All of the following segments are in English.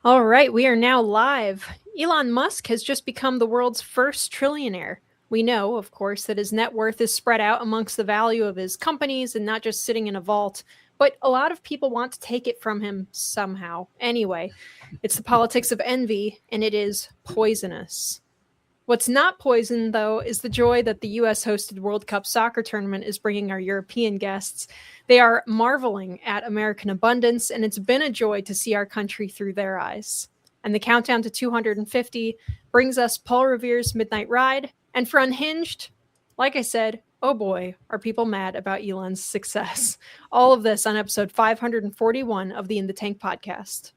All right, we are now live. Elon Musk has just become the world's first trillionaire. We know, of course, that his net worth is spread out amongst the value of his companies and not just sitting in a vault, but a lot of people want to take it from him somehow. Anyway, it's the politics of envy, and it is poisonous. What's not poison, though, is the joy that the US-hosted World Cup soccer tournament is bringing our European guests. They are marveling at American abundance, and it's been a joy to see our country through their eyes. And the countdown to 250 brings us Paul Revere's Midnight Ride. And for Unhinged, like I said, oh boy, are people mad about Elon's success. All of this on episode 541 of the In the Tank podcast.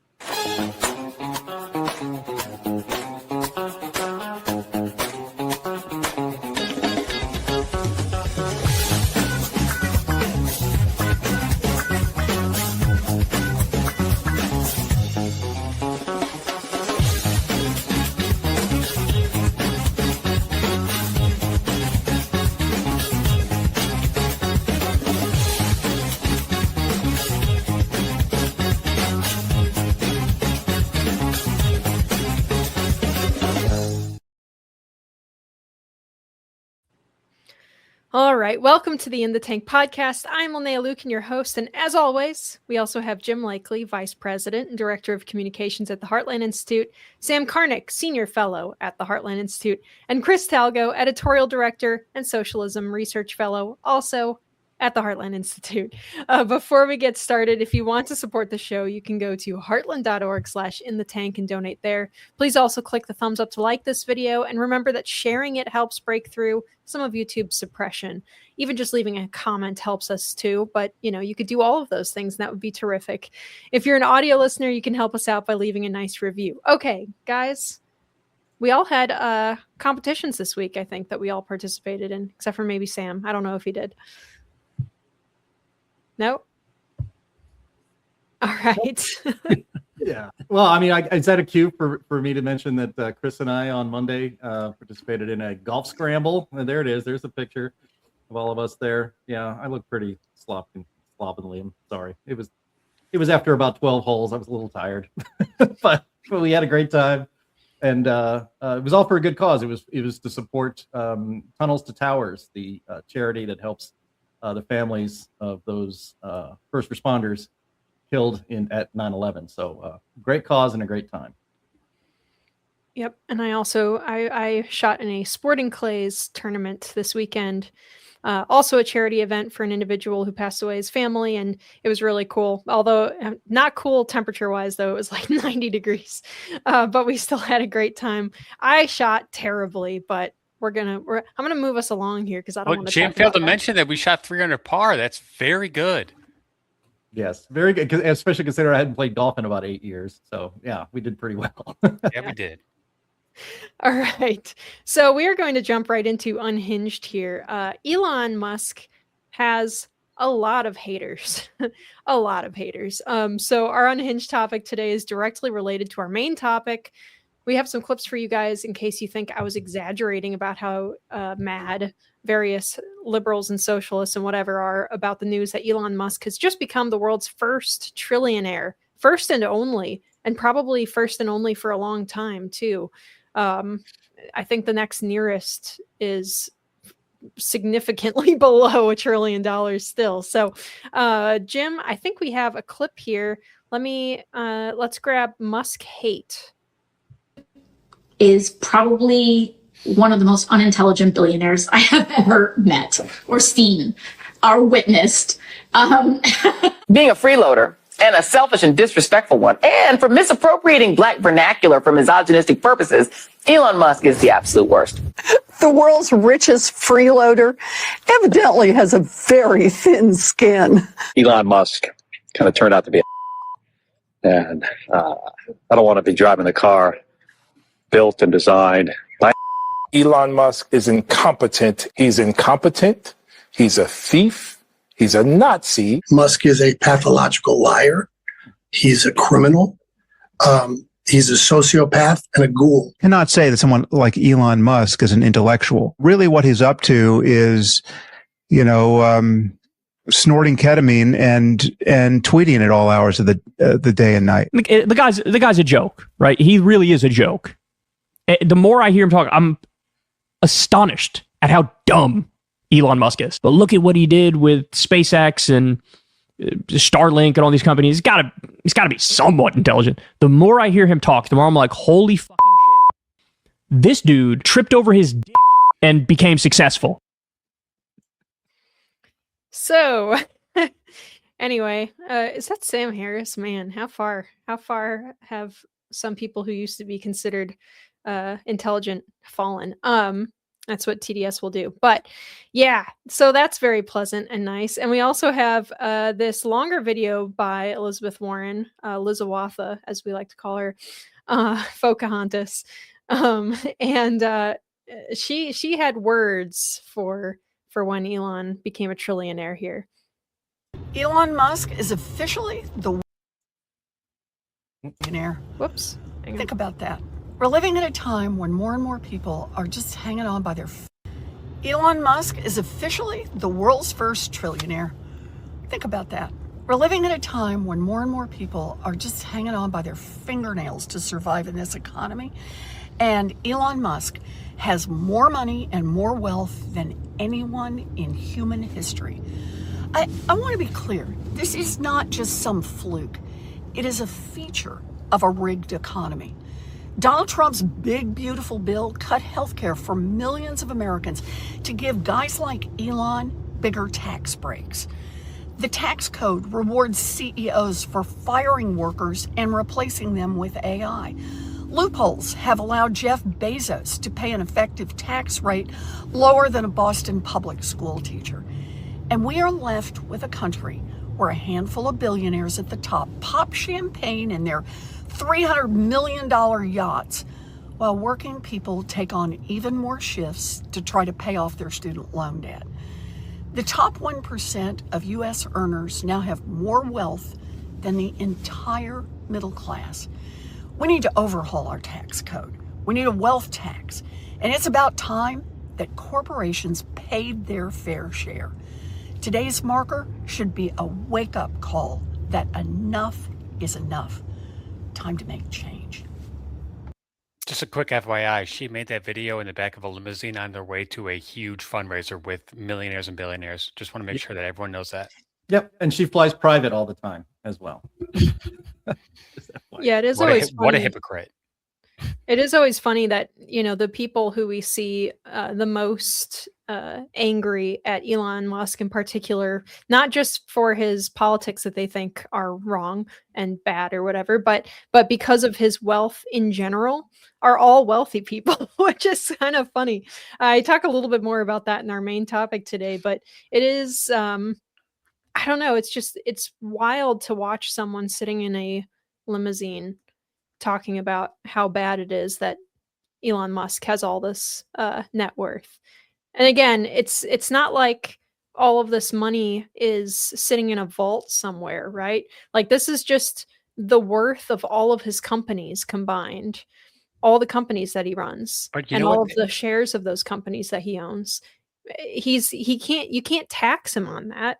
All right, welcome to the In the Tank podcast. I'm Linnea Lucan, your host, and as always, we also have Jim Likely, Vice President and Director of Communications at the Heartland Institute, Sam Karnick, Senior Fellow at the Heartland Institute, and Chris Talgo, Editorial Director and Socialism Research Fellow, also at the Heartland Institute. Before we get started, if you want to support the show, you can go to heartland.org/inthetank and donate there. Please also click the thumbs up to like this video, and remember that sharing it helps break through some of YouTube's suppression. Even just leaving a comment helps us too, but you could do all of those things, and that would be terrific. If you're an audio listener, you can help us out by leaving a nice review. Okay, guys, we all had competitions this week, I think, that we all participated in, except for maybe Sam. I don't know if he did. No? All right. Yeah. Well, I mean, is that a cue for me to mention that Chris and I on Monday participated in a golf scramble? And there it is. There's a picture of all of us there. Yeah, I look pretty slovenly. I'm sorry. It was after about 12 holes. I was a little tired, but we had a great time. And it was all for a good cause. It was to support Tunnels to Towers, the charity that helps the families of those first responders killed at 9/11. So great cause and a great time. Yep. And I shot in a Sporting Clays tournament this weekend. Also a charity event for an individual who passed away, his family, and it was really cool. Although not cool temperature-wise, though, it was like 90 degrees. But we still had a great time. I shot terribly, but I'm gonna move us along here because I don't want to. Jim failed to mention that we shot 300 par. That's very good. Yes, very good. Especially considering I hadn't played golf in about 8 years. So yeah, we did pretty well. Yeah, we did. All right. So we are going to jump right into Unhinged here. Elon Musk has a lot of haters. A lot of haters. So our Unhinged topic today is directly related to our main topic. We have some clips for you guys in case you think I was exaggerating about how mad various liberals and socialists and whatever are about the news that Elon Musk has just become the world's first trillionaire, first and only, and probably first and only for a long time too. I think the next nearest is significantly below $1 trillion still. So, Jim, I think we have a clip here. Let's grab Musk hate. Is probably one of the most unintelligent billionaires I have ever met or seen or witnessed. Being a freeloader, and a selfish and disrespectful one. And for misappropriating black vernacular for misogynistic purposes, Elon Musk is the absolute worst. The world's richest freeloader evidently has a very thin skin. Elon Musk kind of turned out to be and I don't want to be driving the car built and designed by Elon Musk is incompetent. He's incompetent. He's a thief. He's a Nazi. Musk is a pathological liar. He's a criminal. He's a sociopath and a ghoul. Cannot say that someone like Elon Musk is an intellectual. Really what he's up to is, snorting ketamine and tweeting at all hours of the day and night. The guy's a joke, right? He really is a joke. The more I hear him talk, I'm astonished at how dumb Elon Musk is. But look at what he did with SpaceX and Starlink and all these companies. He's got to be somewhat intelligent. The more I hear him talk, the more I'm like, holy fucking shit. This dude tripped over his dick and became successful. So, anyway, is that Sam Harris? Man, how far have some people who used to be considered intelligent fallen? That's what TDS will do. But yeah, so that's very pleasant and nice. And we also have this longer video by Elizabeth Warren, Lizawatha, as we like to call her, Pocahontas. And she had words for when Elon became a trillionaire here. Elon Musk is officially the billionaire. Whoops. Think about that. We're living in a time when more and more people are just hanging on by their Elon Musk is officially the world's first trillionaire. Think about that. We're living in a time when more and more people are just hanging on by their fingernails to survive in this economy. And Elon Musk has more money and more wealth than anyone in human history. I want to be clear. This is not just some fluke. It is a feature of a rigged economy. Donald Trump's big, beautiful bill cut healthcare for millions of Americans to give guys like Elon bigger tax breaks. The tax code rewards CEOs for firing workers and replacing them with AI. Loopholes have allowed Jeff Bezos to pay an effective tax rate lower than a Boston public school teacher. And we are left with a country where a handful of billionaires at the top pop champagne in their $300 million yachts, while working people take on even more shifts to try to pay off their student loan debt. The top 1% of U.S. earners now have more wealth than the entire middle class. We need to overhaul our tax code. We need a wealth tax. And it's about time that corporations paid their fair share. Today's marker should be a wake-up call that enough is enough. Time to make change. Just a quick FYI, she made that video in the back of a limousine on their way to a huge fundraiser with millionaires and billionaires. Just want to make sure that everyone knows that. Yep, and she flies private all the time as well. Yeah, it is always funny. What a hypocrite. It is always funny that, the people who we see the most angry at Elon Musk in particular, not just for his politics that they think are wrong and bad or whatever, but because of his wealth in general, are all wealthy people, which is kind of funny. I talk a little bit more about that in our main topic today, but it is, I don't know, it's wild to watch someone sitting in a limousine talking about how bad it is that Elon Musk has all this net worth. And again, it's not like all of this money is sitting in a vault somewhere, right? Like, this is just the worth of all of his companies combined, all the companies that he runs, and all of the shares of those companies that he owns. You can't tax him on that.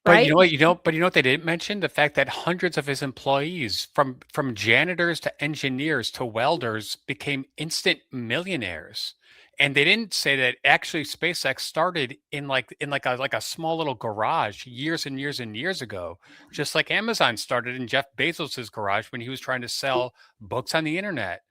But right? you know what they didn't mention? The fact that hundreds of his employees, from janitors to engineers to welders, became instant millionaires. And they didn't say that actually SpaceX started in like a small little garage years and years and years ago, just like Amazon started in Jeff Bezos's garage when he was trying to sell books on the internet.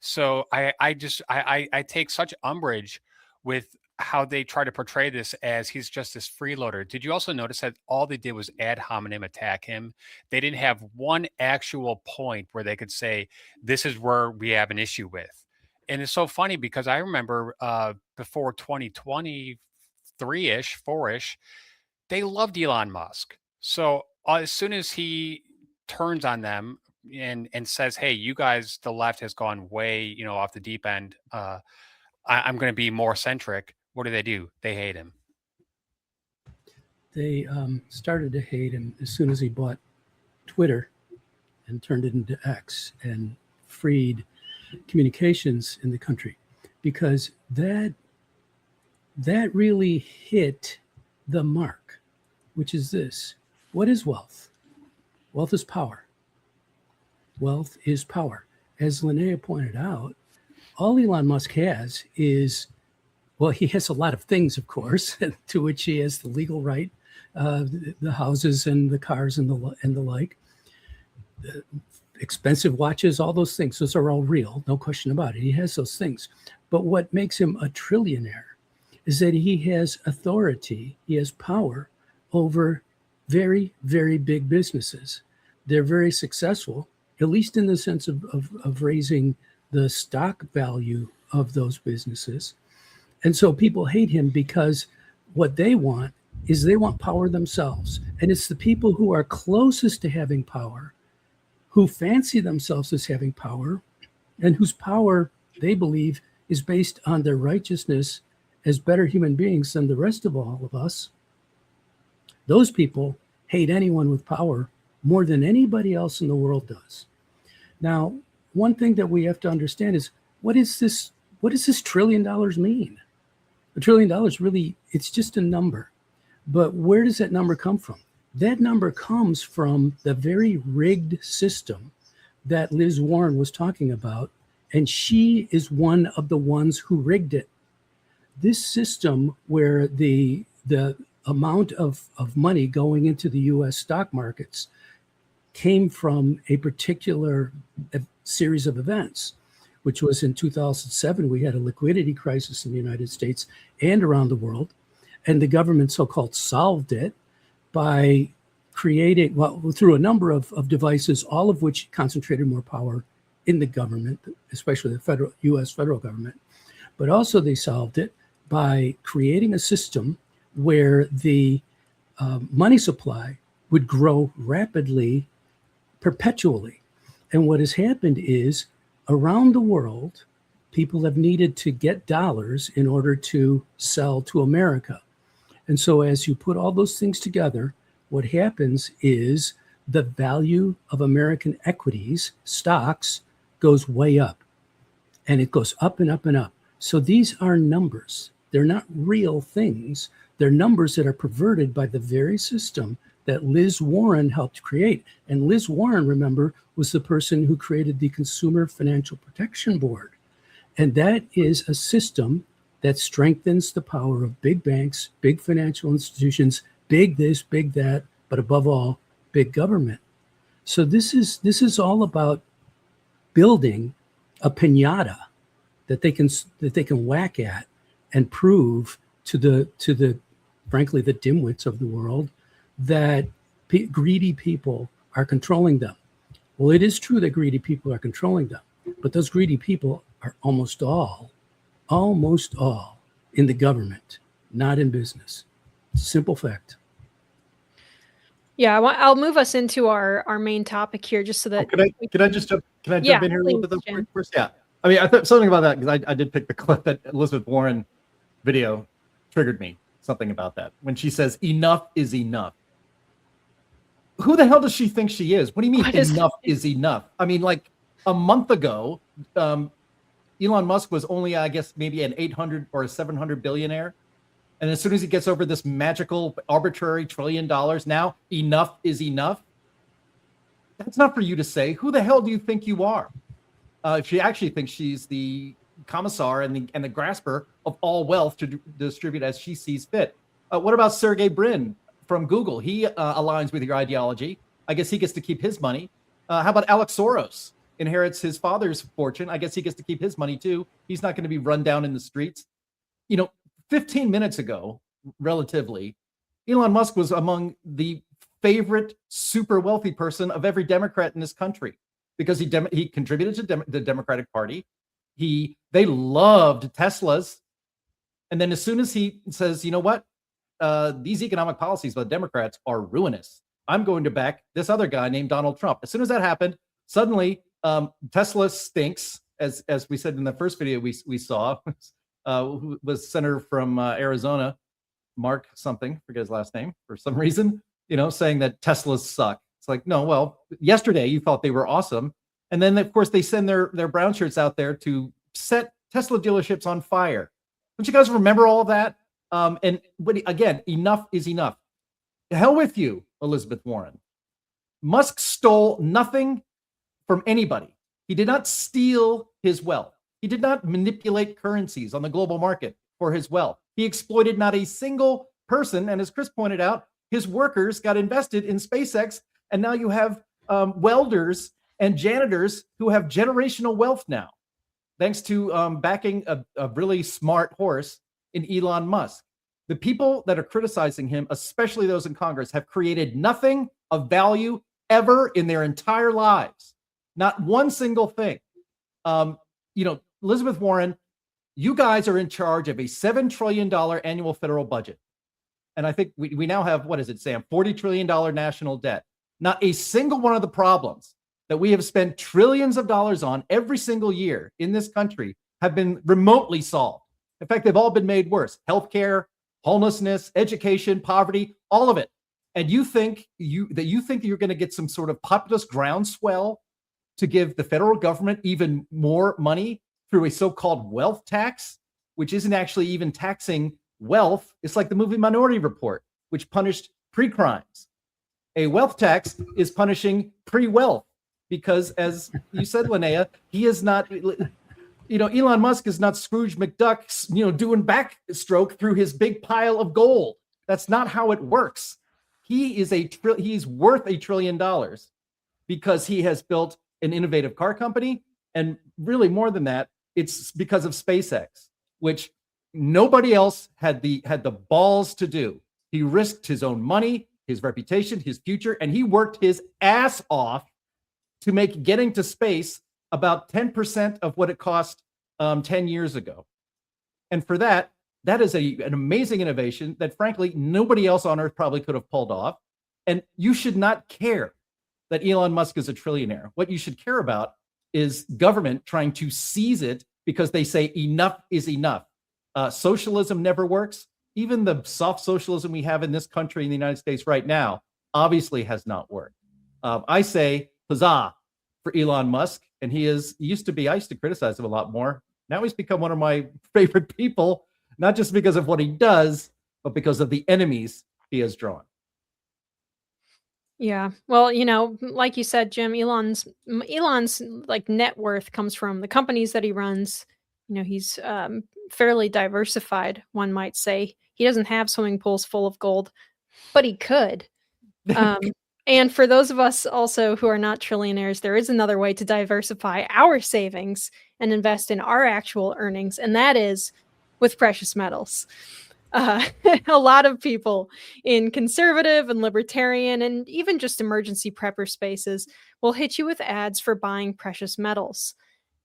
So I take such umbrage with how they try to portray this as he's just this freeloader. Did you also notice that all they did was ad hominem attack him? They didn't have one actual point where they could say, this is where we have an issue with. And it's so funny because I remember before 2023-ish, 4-ish, they loved Elon Musk. So as soon as he turns on them and says, hey, you guys, the left has gone way, off the deep end. I'm going to be more centric. What do? They hate him. They started to hate him as soon as he bought Twitter and turned it into X and freed communications in the country, because that really hit the mark, which is this. What is wealth? Wealth is power. Wealth is power. As Linnea pointed out, all Elon Musk has is, well, he has a lot of things, of course, to which he has the legal right, the houses and the cars and the like, expensive watches, all those things. Those are all real, no question about it. He has those things. But what makes him a trillionaire is that he has authority, he has power over very, very big businesses. They're very successful, at least in the sense of raising the stock value of those businesses. And so people hate him because what they want is they want power themselves. And it's the people who are closest to having power, who fancy themselves as having power, and whose power they believe is based on their righteousness as better human beings than the rest of all of us. Those people hate anyone with power more than anybody else in the world does. Now, one thing that we have to understand is, what does this $1 trillion mean? $1 trillion really, it's just a number. But where does that number come from? That number comes from the very rigged system that Liz Warren was talking about, and she is one of the ones who rigged it. This system where the amount of money going into the U.S. stock markets came from a particular series of events, which was in 2007, we had a liquidity crisis in the United States and around the world. And the government so-called solved it by creating, through a number of devices, all of which concentrated more power in the government, especially the U.S. federal government. But also they solved it by creating a system where the money supply would grow rapidly, perpetually. And what has happened is, around the world, people have needed to get dollars in order to sell to America. And so as you put all those things together, what happens is the value of American equities, stocks, goes way up. And it goes up and up and up. So these are numbers. They're not real things. They're numbers that are perverted by the very system that Liz Warren helped create. And Liz Warren, remember, was the person who created the Consumer Financial Protection Board. And that is a system that strengthens the power of big banks, big financial institutions, big this, big that, but above all, big government. So this is all about building a piñata that they can whack at and prove to the frankly the dimwits of the world that greedy people are controlling them. Well, it is true that greedy people are controlling them, but those greedy people are almost all in the government, not in business. Simple fact. Yeah, I'll move us into our main topic here, just so that. Can I jump in here a little bit though, first? Yeah. I mean, I thought something about that because I did pick the clip that Elizabeth Warren video triggered me. Something about that when she says enough is enough. Who the hell does she think she is? What do you mean enough is enough? I mean, like a month ago, Elon Musk was only, I guess, maybe an 800 or a 700 billionaire. And as soon as he gets over this magical, arbitrary $1 trillion, now enough is enough. That's not for you to say. Who the hell do you think you are? If she actually thinks she's the commissar and the grasper of all wealth to distribute as she sees fit. What about Sergey Brin from Google? He aligns with your ideology. I guess he gets to keep his money. How about Alex Soros? Inherits his father's fortune. I guess he gets to keep his money too. He's not going to be run down in the streets. 15 minutes ago, relatively, Elon Musk was among the favorite super wealthy person of every Democrat in this country because he contributed to the Democratic Party. They loved Teslas. And then as soon as he says, you know what, these economic policies by the Democrats are ruinous, I'm going to back this other guy named Donald Trump. As soon as that happened, suddenly Tesla stinks, as we said in the first video we saw, who was senator from Arizona, Mark something, forget his last name for some reason, saying that Teslas suck. It's like, no, well, yesterday you thought they were awesome. And then, of course, they send their brown shirts out there to set Tesla dealerships on fire. Don't you guys remember all of that? But again, enough is enough. The hell with you, Elizabeth Warren. Musk stole nothing from anybody. He did not steal his wealth. He did not manipulate currencies on the global market for his wealth. He exploited not a single person. And as Chris pointed out, his workers got invested in SpaceX. And now you have welders and janitors who have generational wealth now, thanks to backing a really smart horse in Elon Musk. The people that are criticizing him, especially those in Congress, have created nothing of value ever in their entire lives. Not one single thing. Elizabeth Warren, you guys are in charge of a $7 trillion annual federal budget. And I think we now have, what is it, Sam, $40 trillion national debt. Not a single one of the problems that we have spent trillions of dollars on every single year in this country have been remotely solved. In fact, they've all been made worse. Healthcare, homelessness, education, poverty, all of it. And you think you're going to get some sort of populist groundswell to give the federal government even more money through a so-called wealth tax, which isn't actually even taxing wealth. It's like the movie Minority Report, which punished pre-crimes. A wealth tax is punishing pre-wealth because, as you said, Linnea, he is not, Elon Musk is not Scrooge McDuck, doing backstroke through his big pile of gold. That's not how it works. He's worth $1 trillion because he has built an innovative car company. And really more than that, it's because of SpaceX, which nobody else had the balls to do. He risked his own money, his reputation, his future, and he worked his ass off to make getting to space about 10% of what it cost 10 years ago. And for that is an amazing innovation that, frankly, nobody else on Earth probably could have pulled off. And you should not care that Elon Musk is a trillionaire. What you should care about is government trying to seize it because they say enough is enough. Socialism never works. Even the soft socialism we have in this country, in the United States right now, obviously has not worked. I say huzzah for Elon Musk. And I used to criticize him a lot more. Now he's become one of my favorite people, not just because of what he does, but because of the enemies he has drawn. Yeah. Well, like you said, Jim, Elon's like net worth comes from the companies that he runs. He's fairly diversified, one might say. He doesn't have swimming pools full of gold, but he could. And for those of us also who are not trillionaires, there is another way to diversify our savings and invest in our actual earnings, and that is with precious metals. A lot of people in conservative and libertarian and even just emergency prepper spaces will hit you with ads for buying precious metals.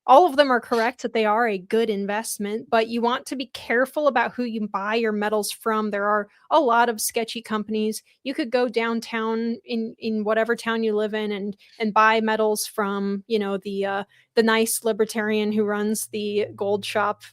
All of them are correct that they are a good investment, but you want to be careful about who you buy your metals from. There are a lot of sketchy companies. You could go downtown in whatever town you live in and buy metals from, the nice libertarian who runs the gold shop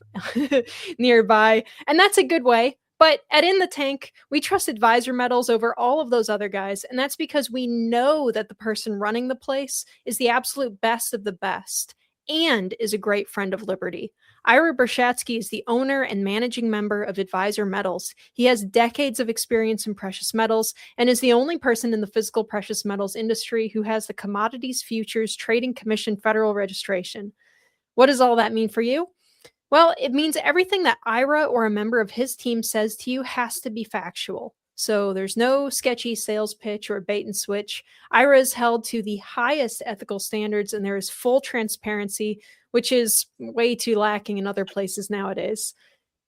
nearby. And that's a good way. But at In the Tank, we trust Advisor Metals over all of those other guys. And that's because we know that the person running the place is the absolute best of the best and is a great friend of liberty. Ira Bershatsky is the owner and managing member of Advisor Metals. He has decades of experience in precious metals and is the only person in the physical precious metals industry who has the Commodities Futures Trading Commission federal registration. What does all that mean for you? Well, it means everything that Ira or a member of his team says to you has to be factual. So there's no sketchy sales pitch or bait and switch. Ira is held to the highest ethical standards, and there is full transparency, which is way too lacking in other places nowadays.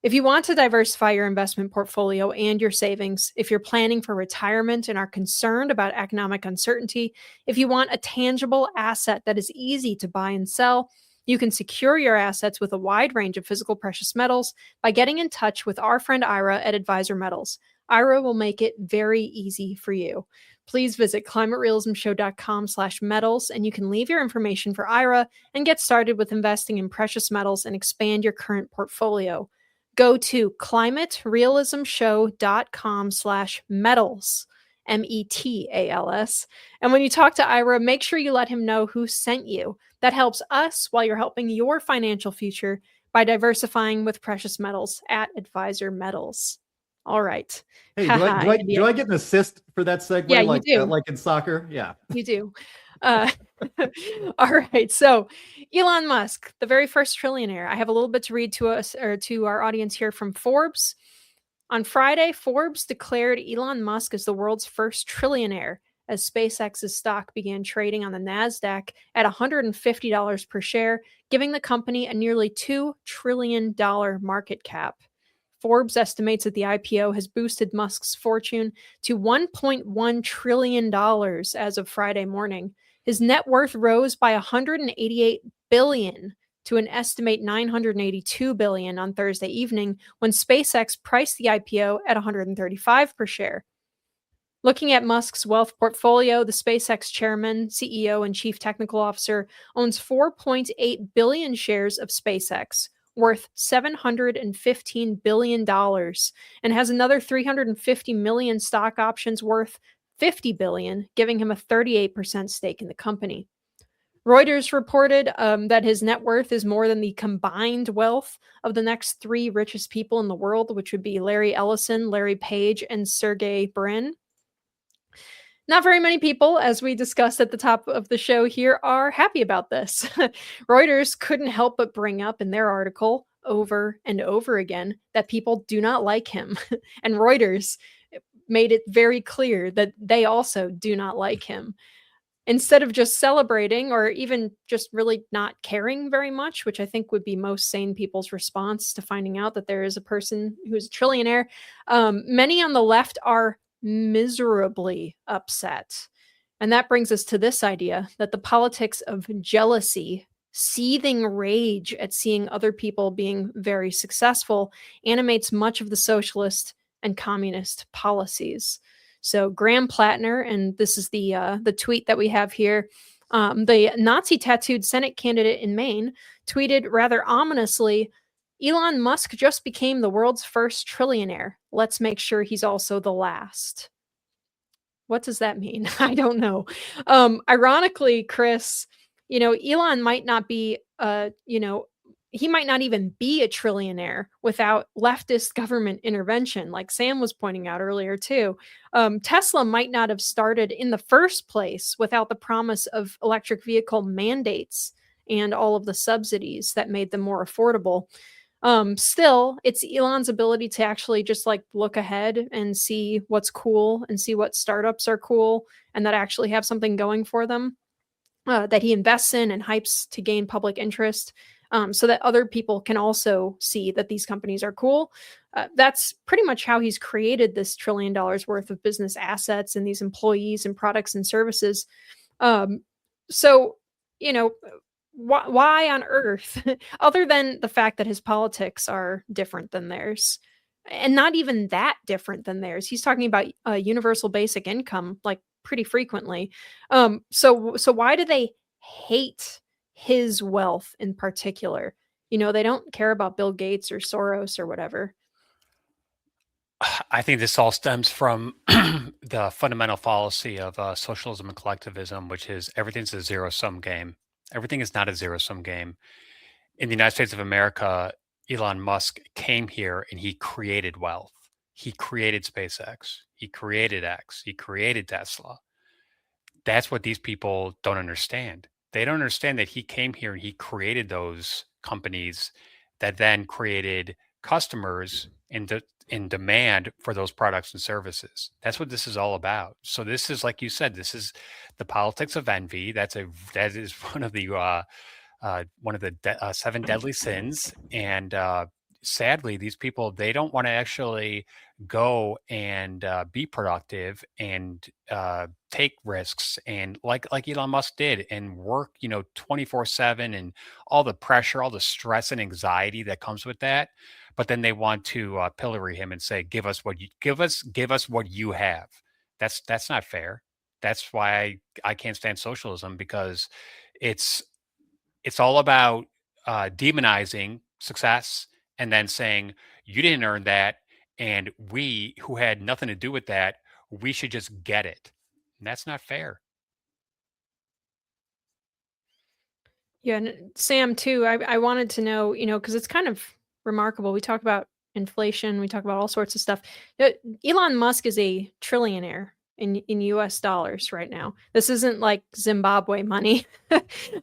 If you want to diversify your investment portfolio and your savings, if you're planning for retirement and are concerned about economic uncertainty, if you want a tangible asset that is easy to buy and sell, you can secure your assets with a wide range of physical precious metals by getting in touch with our friend Ira at Advisor Metals. Ira will make it very easy for you. Please visit climaterealismshow.com/metals and you can leave your information for Ira and get started with investing in precious metals and expand your current portfolio. Go to climaterealismshow.com/metals, METALS. And when you talk to Ira, make sure you let him know who sent you. That helps us while you're helping your financial future by diversifying with precious metals at Advisor Metals. All right. Hey, do I get an assist for that segue? Yeah, like, you do. Like in soccer? Yeah. You do. All right. So Elon Musk, the very first trillionaire. I have a little bit to read to us or to our audience here from Forbes. On Friday, Forbes declared Elon Musk as the world's first trillionaire as SpaceX's stock began trading on the NASDAQ at $150 per share, giving the company a nearly $2 trillion market cap. Forbes estimates that the IPO has boosted Musk's fortune to $1.1 trillion as of Friday morning. His net worth rose by $188 billion to an estimate $982 billion on Thursday evening when SpaceX priced the IPO at $135 per share. Looking at Musk's wealth portfolio, the SpaceX chairman, CEO, and chief technical officer owns 4.8 billion shares of SpaceX, worth $715 billion, and has another 350 million stock options worth $50 billion, giving him a 38% stake in the company. Reuters reported that his net worth is more than the combined wealth of the next three richest people in the world, which would be Larry Ellison, Larry Page, and Sergey Brin. Not very many people, as we discussed at the top of the show here, are happy about this. Reuters couldn't help but bring up in their article over and over again that people do not like him. And Reuters made it very clear that they also do not like him. Instead of just celebrating or even just really not caring very much, which I think would be most sane people's response to finding out that there is a person who's a trillionaire, many on the left are miserably upset. And that brings us to this idea that the politics of jealousy, seething rage at seeing other people being very successful, animates much of the socialist and communist policies. So Graham Plattner, and this is the tweet that we have here, the Nazi-tattooed Senate candidate in Maine, tweeted rather ominously, Elon Musk just became the world's first trillionaire. Let's make sure he's also the last. What does that mean? I don't know. Ironically, Chris, Elon might not be, he might not even be a trillionaire without leftist government intervention, like Sam was pointing out earlier, too. Tesla might not have started in the first place without the promise of electric vehicle mandates and all of the subsidies that made them more affordable. Still, it's Elon's ability to actually just look ahead and see what's cool and see what startups are cool and that actually have something going for them that he invests in and hypes to gain public interest so that other people can also see that these companies are cool. That's pretty much how he's created this $1 trillion worth of business assets and these employees and products and services. Why on earth, other than the fact that his politics are different than theirs, and not even that different than theirs? He's talking about universal basic income pretty frequently. So why do they hate his wealth in particular? They don't care about Bill Gates or Soros or whatever. I think this all stems from the fundamental fallacy of socialism and collectivism, which is everything's a zero-sum game. Everything is not a zero-sum game. In the United States of America, Elon Musk came here and he created wealth. He created SpaceX. He created X. He created Tesla. That's what these people don't understand. They don't understand that he came here and he created those companies that then created customers in demand for those products and services. That's what this is all about. So this is, like you said, this is the politics of envy. That is one of the 7 deadly sins. And sadly, these people, they don't want to actually go and be productive and take risks, and like Elon Musk did, and work 24/7, and all the pressure, all the stress and anxiety that comes with that. But then they want to pillory him and say, give us what you have. That's not fair. That's why I can't stand socialism, because it's all about demonizing success and then saying you didn't earn that, and we who had nothing to do with that, we should just get it. And that's not fair. Yeah, and Sam, too, I wanted to know, because it's kind of remarkable. We talk about inflation, we talk about all sorts of stuff. Elon Musk is a trillionaire in US dollars right now. This isn't like Zimbabwe money.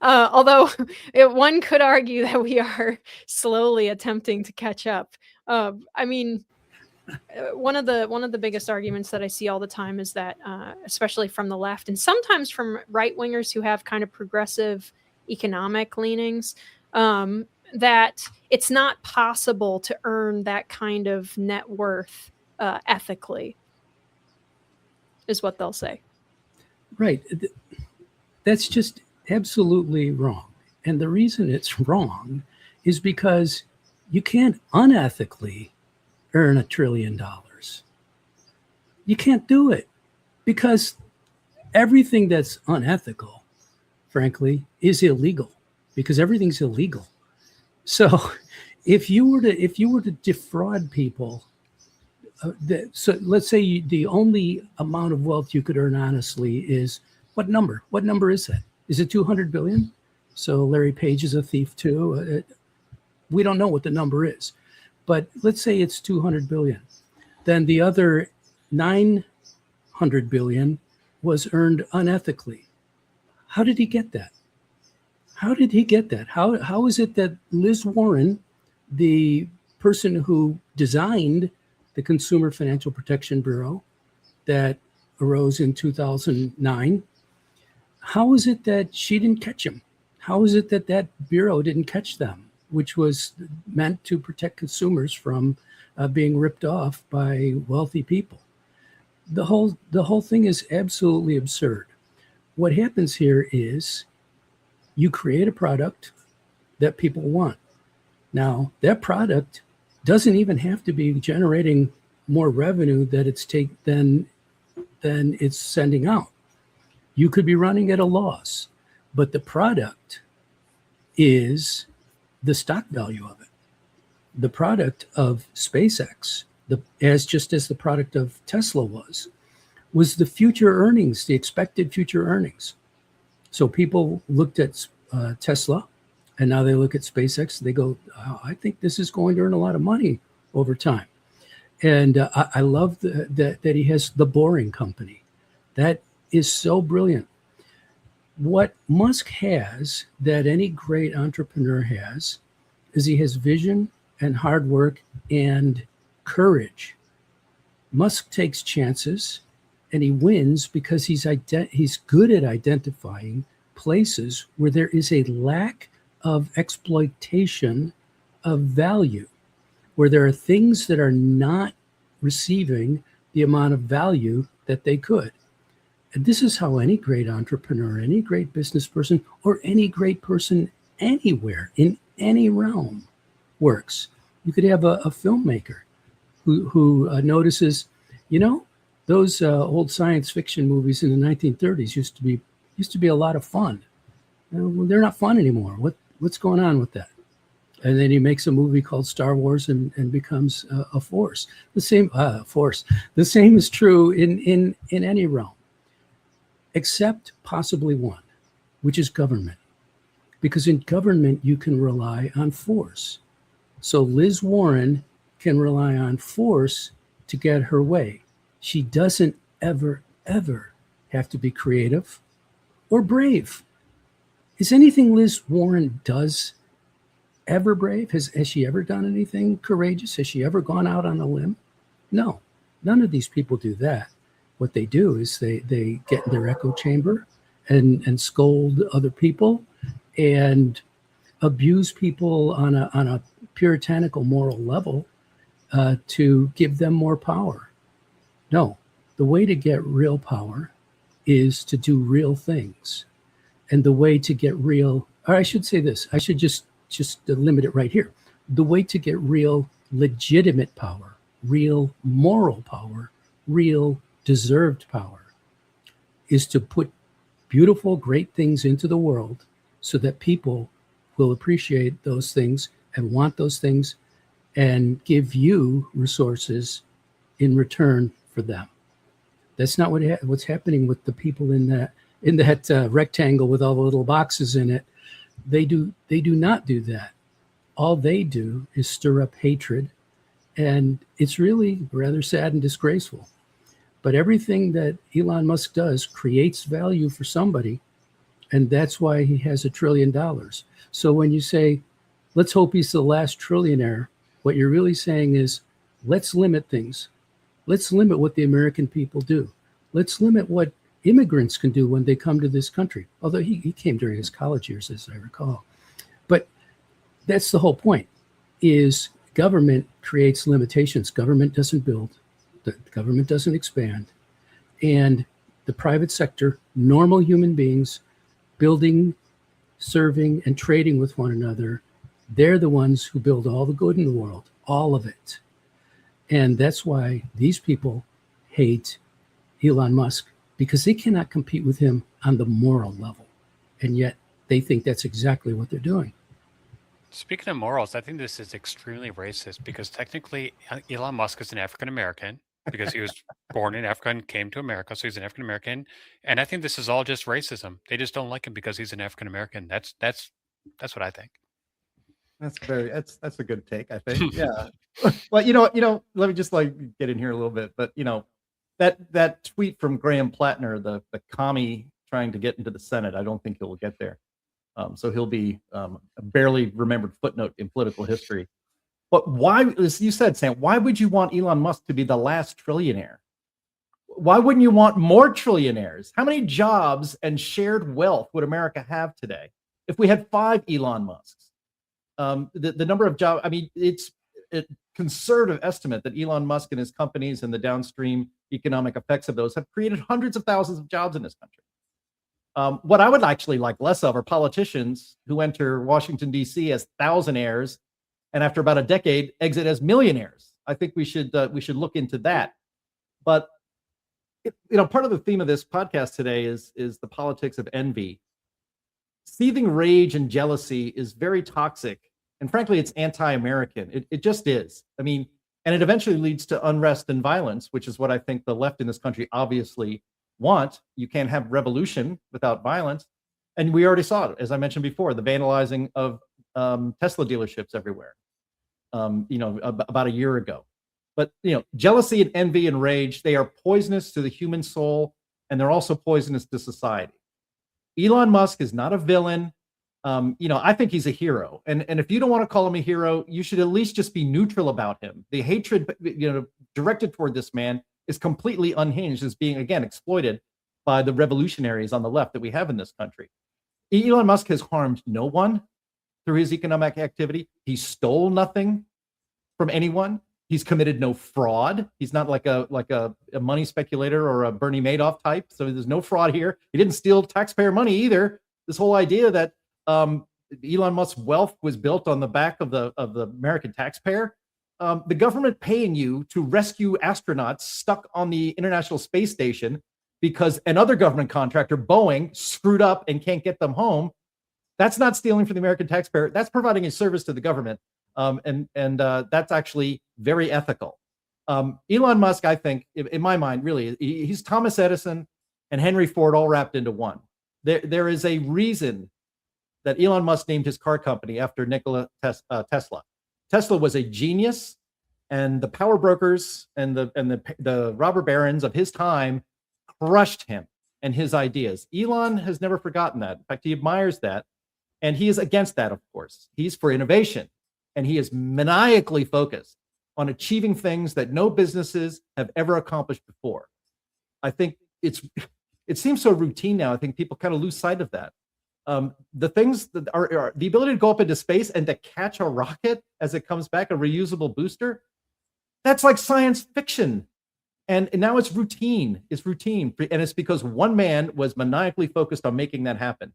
Although one could argue that we are slowly attempting to catch up. I mean, one of the biggest arguments that I see all the time is that, especially from the left and sometimes from right wingers who have kind of progressive economic leanings, that it's not possible to earn that kind of net worth ethically, is what they'll say. Right. That's just absolutely wrong. And the reason it's wrong is because you can't unethically earn $1 trillion. You can't do it, because everything that's unethical, frankly, is illegal, because everything's illegal. So if you were to defraud people, so let's say the only amount of wealth you could earn honestly is what number? What number is that? Is it 200 billion? So Larry Page is a thief too. We don't know what the number is, but let's say it's 200 billion. Then the other 900 billion was earned unethically. How did he get that? How did he get that? How is it that Liz Warren, the person who designed the Consumer Financial Protection Bureau that arose in 2009, how is it that she didn't catch him? How is it that that bureau didn't catch them, which was meant to protect consumers from being ripped off by wealthy people? The whole thing is absolutely absurd. What happens here is you create a product that people want. Now, that product doesn't even have to be generating more revenue than it's sending out. You could be running at a loss, but the product is the stock value of it. The product of SpaceX, as the product of Tesla was the future earnings, the expected future earnings. So people looked at Tesla, and now they look at SpaceX. They go, oh, I think this is going to earn a lot of money over time. And I love that he has the Boring Company. That is so brilliant. What Musk has that any great entrepreneur has is he has vision and hard work and courage. Musk takes chances, and he wins because he's good at identifying places where there is a lack of exploitation of value, where there are things that are not receiving the amount of value that they could. And this is how any great entrepreneur, any great business person, or any great person anywhere in any realm works. You could have a filmmaker who notices, those old science fiction movies in the 1930s used to be a lot of fun. Well, they're not fun anymore. What's going on with that? And then he makes a movie called Star Wars and becomes a force. The same is true in any realm, except possibly one, which is government. Because in government, you can rely on force. So Liz Warren can rely on force to get her way. She doesn't ever have to be creative or brave. Is anything Liz Warren does ever brave? Has she ever done anything courageous? Has she ever gone out on a limb? No, none of these people do that. What they do is they get in their echo chamber and scold other people and abuse people on a puritanical moral level to give them more power. No, the way to get real power is to do real things. And the way to get real, or I should say this, I should just limit it right here. The way to get real legitimate power, real moral power, real deserved power is to put beautiful, great things into the world so that people will appreciate those things and want those things and give you resources in return for them. That's not what's happening with the people in that rectangle with all the little boxes in it. They do not do that. All they do is stir up hatred, and it's really rather sad and disgraceful. But everything that Elon Musk does creates value for somebody, and that's why he has $1 trillion. So when you say, let's hope he's the last trillionaire, what you're really saying is, let's limit things. Let's limit what the American people do. Let's limit what immigrants can do when they come to this country. Although he came during his college years, as I recall. But that's the whole point, is government creates limitations. Government doesn't build. The government doesn't expand. And the private sector, normal human beings, building, serving, and trading with one another, they're the ones who build all the good in the world, all of it. And that's why these people hate Elon Musk, because they cannot compete with him on the moral level. And yet they think that's exactly what they're doing. Speaking of morals, I think this is extremely racist because technically Elon Musk is an African American because he was born in Africa and came to America, so he's an African American. And I think this is all just racism. They just don't like him because he's an African American. That's what I think. That's a good take, I think. Yeah. Well, let me just get in here a little bit. But that tweet from Graham Plattner, the commie trying to get into the Senate, I don't think he'll get there. So he'll be a barely remembered footnote in political history. But why, as you said, Sam, why would you want Elon Musk to be the last trillionaire? Why wouldn't you want more trillionaires? How many jobs and shared wealth would America have today if we had 5 Elon Musks? The number of jobs, I mean, it's a conservative estimate that Elon Musk and his companies and the downstream economic effects of those have created hundreds of thousands of jobs in this country. What I would actually like less of are politicians who enter Washington, D.C. as thousandaires and after about a decade exit as millionaires. I think we should look into that. But part of the theme of this podcast today is the politics of envy. Seething rage and jealousy is very toxic. And frankly, it's anti-American. It just is. I mean, and it eventually leads to unrest and violence, which is what I think the left in this country obviously want. You can't have revolution without violence. And we already saw it, as I mentioned before, the vandalizing of Tesla dealerships everywhere, about a year ago. But, jealousy and envy and rage, they are poisonous to the human soul, and they're also poisonous to society. Elon Musk is not a villain. I think he's a hero. And if you don't want to call him a hero, you should at least just be neutral about him. The hatred, directed toward this man is completely unhinged, is being, again, exploited by the revolutionaries on the left that we have in this country. Elon Musk has harmed no one through his economic activity. He stole nothing from anyone. He's committed no fraud. He's not like a money speculator or a Bernie Madoff type. So there's no fraud here. He didn't steal taxpayer money either. This whole idea that Elon Musk's wealth was built on the back of the American taxpayer. The government paying you to rescue astronauts stuck on the International Space Station because another government contractor, Boeing, screwed up and can't get them home. That's not stealing from the American taxpayer. That's providing a service to the government. And that's actually very ethical. Elon Musk, I think, in my mind, really, he's Thomas Edison and Henry Ford all wrapped into one. There is a reason that Elon Musk named his car company after Nikola Tesla. Tesla was a genius, and the power brokers and the robber barons of his time crushed him and his ideas. Elon has never forgotten that. In fact, he admires that, and he is against that, of course. He's for innovation, and he is maniacally focused on achieving things that no businesses have ever accomplished before. I think it seems so routine now. I think people kind of lose sight of that. The things that are the ability to go up into space and to catch a rocket as it comes back, a reusable booster, that's like science fiction. And now it's routine. It's routine. And it's because one man was maniacally focused on making that happen.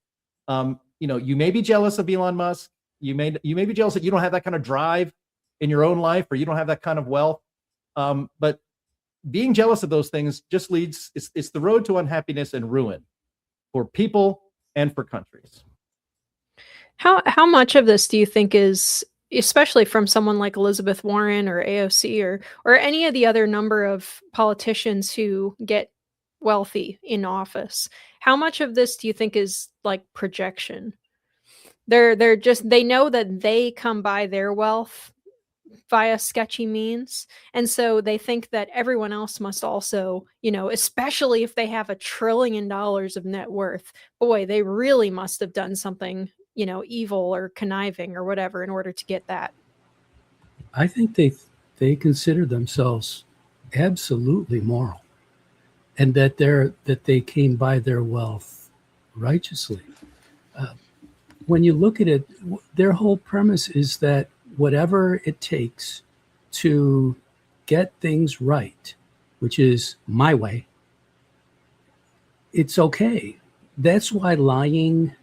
You may be jealous of Elon Musk. You may be jealous that you don't have that kind of drive in your own life, or you don't have that kind of wealth. But being jealous of those things just it's the road to unhappiness and ruin for people and for countries. How much of this do you think is, especially from someone like Elizabeth Warren or AOC or any of the other number of politicians who get wealthy in office, how much of this do you think is like projection? They know that they come by their wealth via sketchy means, and so they think that everyone else must also, especially if they have $1 trillion of net worth, boy, they really must have done something, evil or conniving or whatever in order to get that. I think they consider themselves absolutely moral, and that they came by their wealth righteously. When you look at it, their whole premise is that whatever it takes to get things right, which is my way, it's okay. That's why lying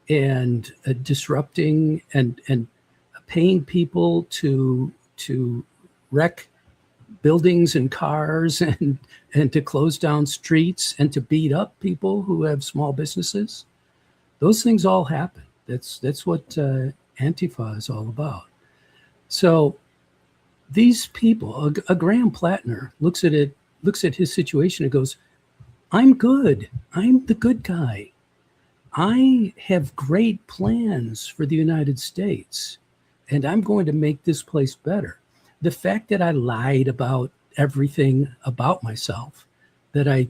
and disrupting and paying people to wreck buildings and cars and to close down streets and to beat up people who have small businesses, those things all happen. That's what Antifa is all about. So these people, a Graham Plattner looks at his situation and goes, I'm good. I'm the good guy. I have great plans for the United States, and I'm going to make this place better. The fact that I lied about everything about myself, that I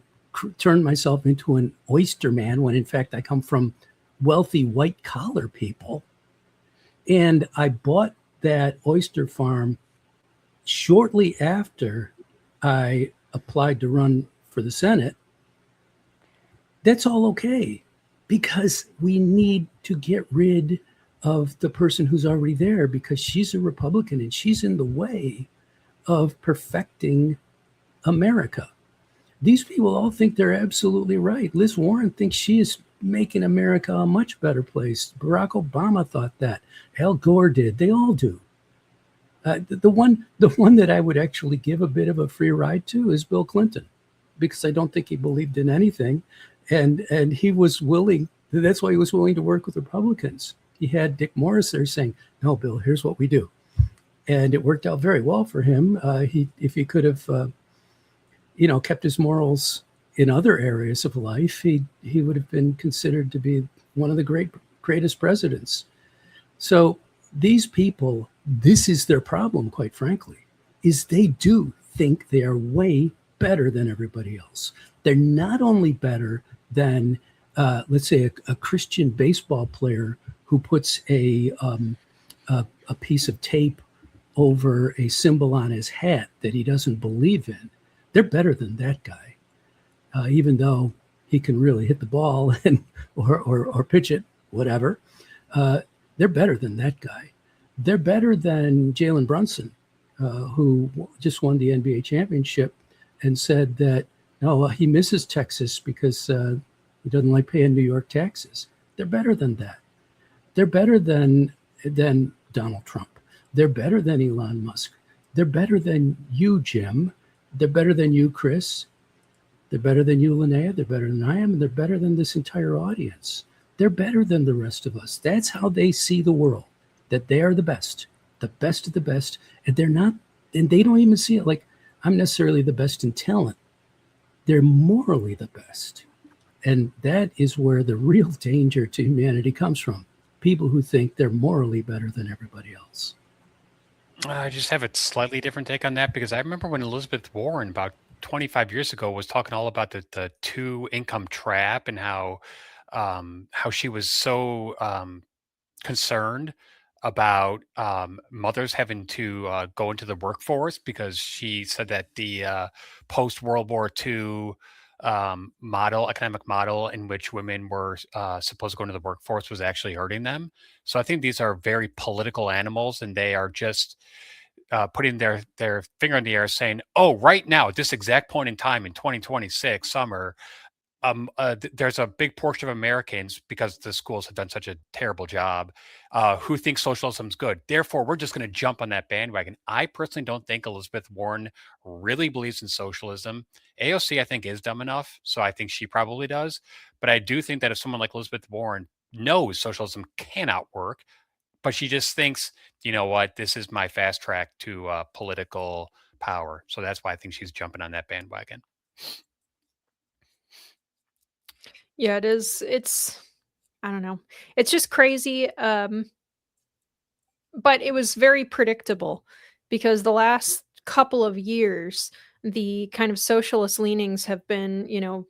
turned myself into an oyster man when in fact I come from wealthy white collar people, and I bought that oyster farm shortly after I applied to run for the Senate, that's all okay, because we need to get rid of the person who's already there, because she's a Republican and she's in the way of perfecting America. These people all think they're absolutely right. Liz Warren thinks she is making America a much better place. Barack Obama thought that. Al Gore did. They all do. The one that I would actually give a bit of a free ride to is Bill Clinton, because I don't think he believed in anything, and he was willing. That's why he was willing to work with Republicans. He had Dick Morris there saying, "No, Bill, here's what we do," and it worked out very well for him. If he could have, kept his morals in other areas of life, he would have been considered to be one of the greatest presidents. So these people, this is their problem, quite frankly, is they do think they are way better than everybody else. They're not only better than, let's say, a Christian baseball player who puts a piece of tape over a symbol on his hat that he doesn't believe in. They're better than that guy, even though he can really hit the ball or pitch it, whatever. They're better than that guy. They're better than Jalen Brunson, who just won the NBA championship and said that, no, he misses Texas because he doesn't like paying New York taxes. They're better than that. They're better than Donald Trump. They're better than Elon Musk. They're better than you, Jim. They're better than you, Chris. They're better than you, Linnea. They're better than I am. And they're better than this entire audience. They're better than the rest of us. That's how they see the world, that they are the best of the best. And they're not, and they don't even see it like I'm necessarily the best in talent. They're morally the best. And that is where the real danger to humanity comes from. People who think they're morally better than everybody else. I just have a slightly different take on that, because I remember when Elizabeth Warren about 25 years ago was talking all about the two income trap and how she was so concerned about mothers having to go into the workforce, because she said that the post-World War II economic model in which women were supposed to go into the workforce was actually hurting them. So I think these are very political animals, and they are just putting their finger in the air saying, oh, right now, at this exact point in time in 2026 summer, there's a big portion of Americans, because the schools have done such a terrible job, who think socialism's good. Therefore, we're just going to jump on that bandwagon. I personally don't think Elizabeth Warren really believes in socialism. AOC, I think, is dumb enough, so I think she probably does. But I do think that if someone like Elizabeth Warren knows socialism cannot work, but she just thinks, you know what, this is my fast track to political power. So that's why I think she's jumping on that bandwagon. Yeah, it is. I don't know. It's just crazy. But it was very predictable, because the last couple of years, the kind of socialist leanings have been,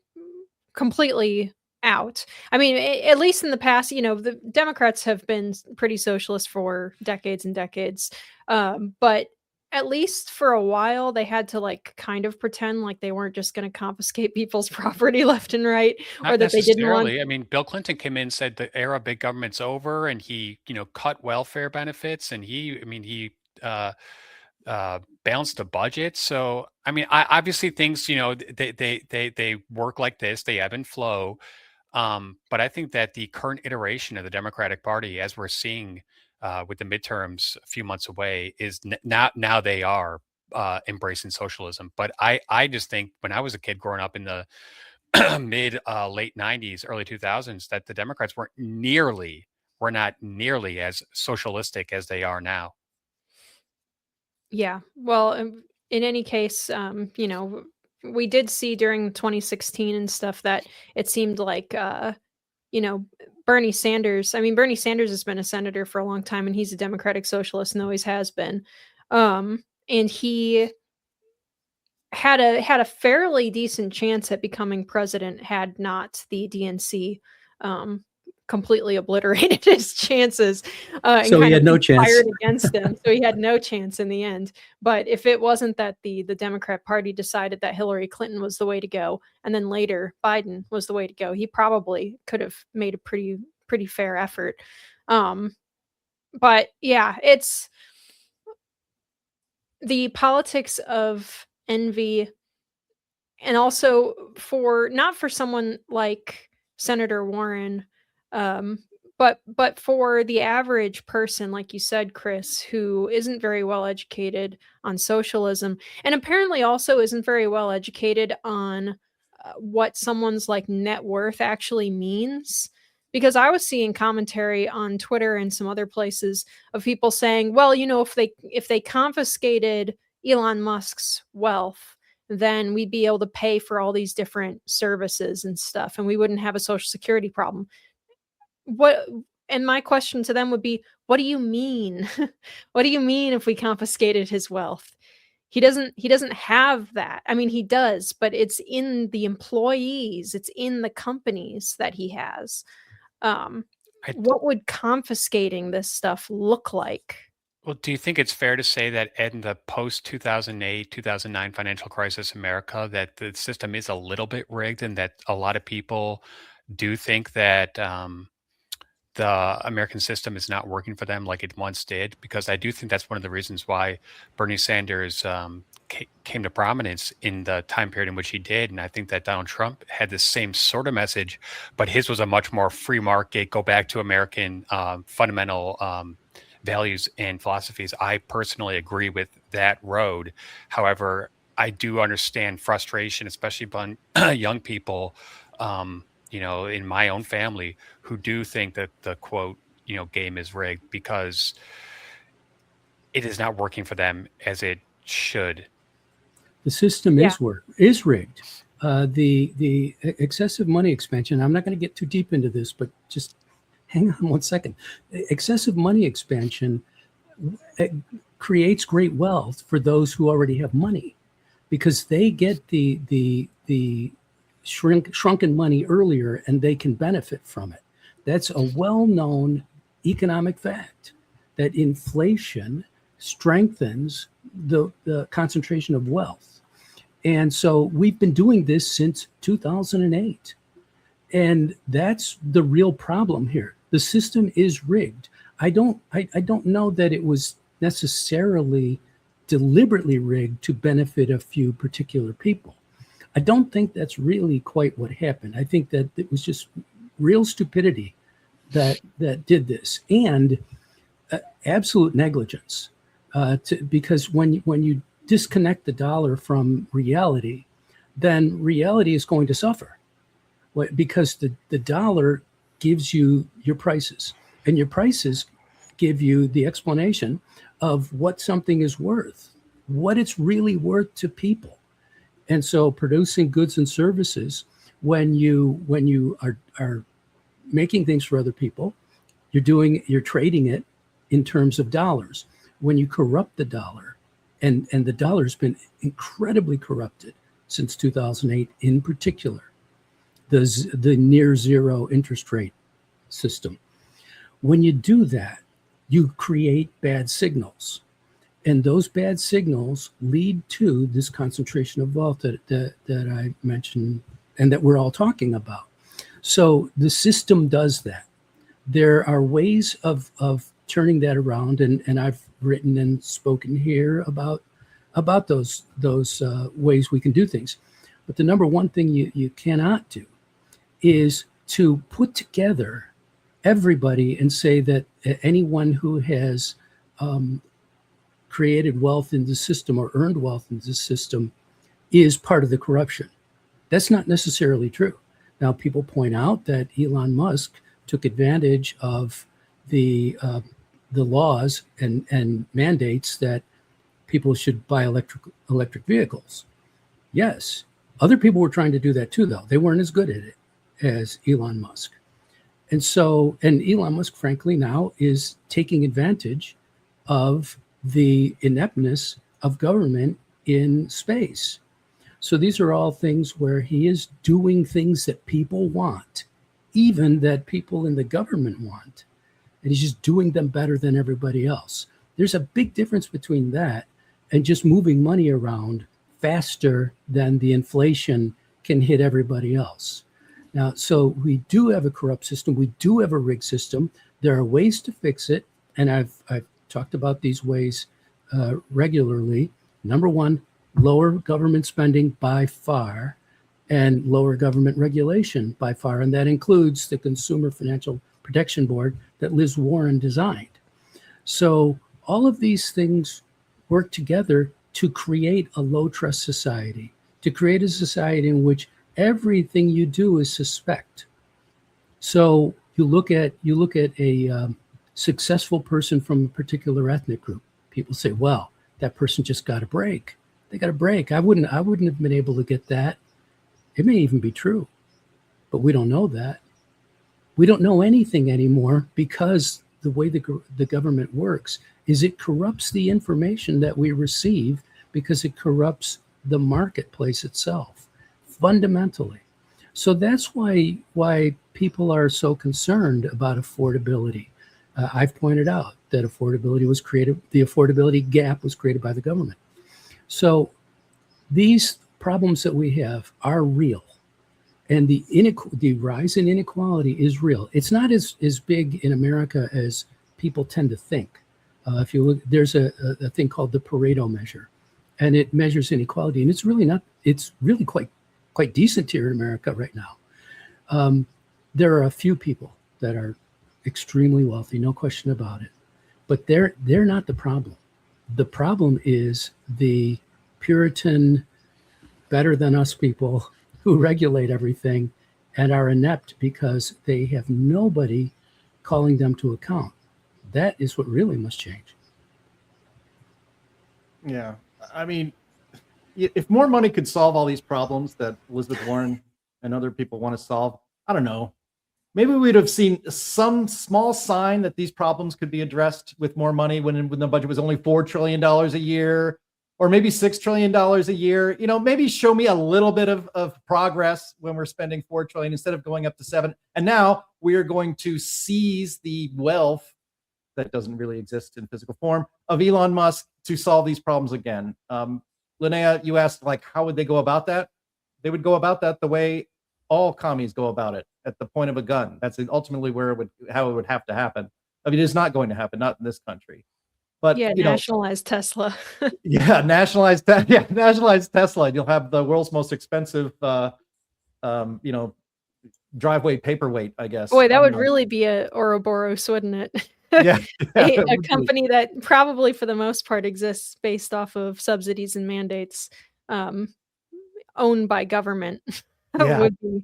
completely out. I mean, at least in the past, the Democrats have been pretty socialist for decades and decades. But at least for a while, they had to kind of pretend like they weren't just going to confiscate people's property left and right, Not or that they didn't want. necessarily. I mean, Bill Clinton came in and said the era of big government's over, and he, cut welfare benefits, and he balanced the budget. So, I mean, obviously things, they work like this, they ebb and flow. But I think that the current iteration of the Democratic Party, as we're seeing with the midterms a few months away, is now they are embracing socialism. But I just think when I was a kid growing up in the late 90s, early 2000s, that the Democrats were not nearly as socialistic as they are now. Yeah. Well, in any case, we did see during 2016 and stuff that it seemed like, Bernie Sanders has been a senator for a long time, and he's a Democratic socialist and always has been. And he had a fairly decent chance at becoming president had not the DNC completely obliterated his chances. And So he had no chance. Fired against him. So he had no chance in the end. But if it wasn't that the Democrat Party decided that Hillary Clinton was the way to go, and then later Biden was the way to go, he probably could have made a pretty fair effort. But yeah, it's the politics of envy, and also not for someone like Senator Warren, but for the average person, like you said, Chris, who isn't very well educated on socialism, and apparently also isn't very well educated on what someone's net worth actually means. Because I was seeing commentary on Twitter and some other places of people saying, well, if they confiscated Elon Musk's wealth, then we'd be able to pay for all these different services and stuff, and we wouldn't have a Social Security problem. And my question to them would be, what do you mean? What do you mean if we confiscated his wealth? He doesn't have that. I mean, he does, but it's in the employees, it's in the companies that he has. What would confiscating this stuff look like? Well, do you think it's fair to say that in the post-2008, 2009 financial crisis America, that the system is a little bit rigged, and that a lot of people do think that the American system is not working for them like it once did? Because I do think that's one of the reasons why Bernie Sanders came to prominence in the time period in which he did. And I think that Donald Trump had the same sort of message, but his was a much more free market, go back to American fundamental values and philosophies. I personally agree with that road. However, I do understand frustration, especially among young people, in my own family, who do think that the quote, game is rigged, because it is not working for them as it should. The system is rigged. The excessive money expansion, I'm not going to get too deep into this, but just hang on one second. Excessive money expansion creates great wealth for those who already have money, because they get the shrunken money earlier, and they can benefit from it. That's a well-known economic fact, that inflation strengthens the concentration of wealth. And so we've been doing this since 2008. And that's the real problem here. The system is rigged. I don't know that it was necessarily deliberately rigged to benefit a few particular people. I don't think that's really quite what happened. I think that it was just real stupidity that did this, and absolute negligence. Because when you disconnect the dollar from reality, then reality is going to suffer. Because the dollar gives you your prices, and your prices give you the explanation of what something is worth, what it's really worth to people. And so producing goods and services, when you are making things for other people, you're trading it in terms of dollars. When you corrupt the dollar, and the dollar's been incredibly corrupted since 2008 in particular, the near zero interest rate system. When you do that, you create bad signals. And those bad signals lead to this concentration of wealth that I mentioned and that we're all talking about. So the system does that. There are ways of turning that around, and I've written and spoken here about those ways we can do things. But the number one thing you cannot do is to put together everybody and say that anyone who has created wealth in the system or earned wealth in the system is part of the corruption. That's not necessarily true. Now, people point out that Elon Musk took advantage of the laws and mandates that people should buy electric vehicles. Yes, other people were trying to do that too, though. They weren't as good at it as Elon Musk. And Elon Musk, frankly, now is taking advantage of the ineptness of government in space. So these are all things where he is doing things that people want, even that people in the government want. And he's just doing them better than everybody else. There's a big difference between that and just moving money around faster than the inflation can hit everybody else. Now, so we do have a corrupt system. We do have a rigged system. There are ways to fix it. And I've talked about these ways regularly. Number one, lower government spending by far and lower government regulation by far. And that includes the Consumer Financial Protection Board that Liz Warren designed. So all of these things work together to create a low trust society, to create a society in which everything you do is suspect. So you look at a successful person from a particular ethnic group. People say, well, that person just got a break. They got a break. I wouldn't have been able to get that. It may even be true, but we don't know that. We don't know anything anymore because the way the government works is it corrupts the information that we receive because it corrupts the marketplace itself fundamentally. So that's why people are so concerned about affordability. I've pointed out that the affordability gap was created by the government. So these problems that we have are real. And the rise in inequality is real. It's not as big in America as people tend to think. If you look, there's a thing called the Pareto measure, and it measures inequality. And it's really quite decent here in America right now. There are a few people that are extremely wealthy, no question about it. But they're not the problem. The problem is the Puritan, better than us people who regulate everything and are inept because they have nobody calling them to account. That is what really must change. Yeah. I mean, if more money could solve all these problems that Elizabeth Warren and other people want to solve, I don't know. Maybe we'd have seen some small sign that these problems could be addressed with more money when the budget was only $4 trillion a year, or maybe $6 trillion a year. You know, maybe show me a little bit of progress when we're spending $4 trillion instead of going up to $7 trillion. And now we are going to seize the wealth that doesn't really exist in physical form of Elon Musk to solve these problems again. Linnea, you asked, like, how would they go about that? They would go about that the way all commies go about it, at the point of a gun. That's ultimately how it would have to happen. I mean, it's not going to happen, not in this country. But Yeah, you know, nationalize Tesla. yeah, nationalize Tesla. You'll have the world's most expensive, you know, driveway paperweight, I guess. Boy, I that don't would know. really be a Ouroboros, wouldn't it? Yeah, yeah, it A would be. company that probably for the most part exists based off of subsidies and mandates, owned by government. Yeah. Would be.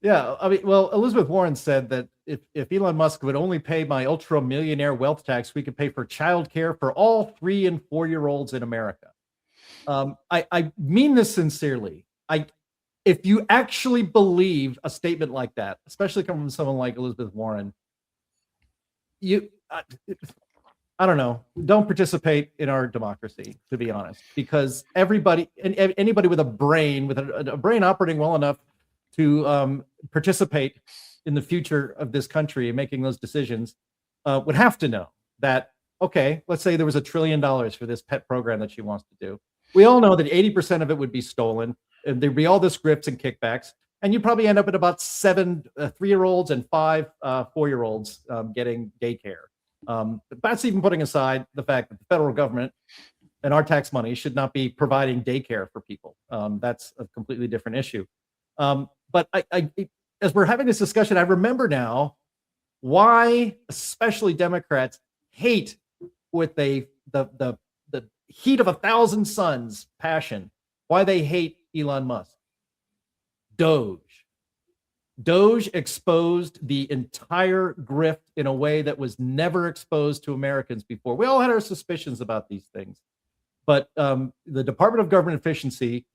Yeah, I mean, well, Elizabeth Warren said that if Elon Musk would only pay my ultra millionaire wealth tax, we could pay for childcare for all 3 and 4-year-olds in America. I mean this sincerely. If you actually believe a statement like that, especially coming from someone like Elizabeth Warren, I don't know, don't participate in our democracy, to be honest, because everybody and anybody with a brain, operating well enough to participate in the future of this country and making those decisions would have to know that, okay, let's say there was $1 trillion for this pet program that she wants to do. We all know that 80% of it would be stolen, and there'd be all this grifts and kickbacks, and you probably end up at about 7 3-year-olds and 5 4-year-olds getting daycare. But that's even putting aside the fact that the federal government and our tax money should not be providing daycare for people. That's a completely different issue. But as we're having this discussion, I remember now why especially Democrats hate with the heat of 1,000 suns passion, why they hate Elon Musk. Doge exposed the entire grift in a way that was never exposed to Americans before. We all had our suspicions about these things, but the Department of Government Efficiency,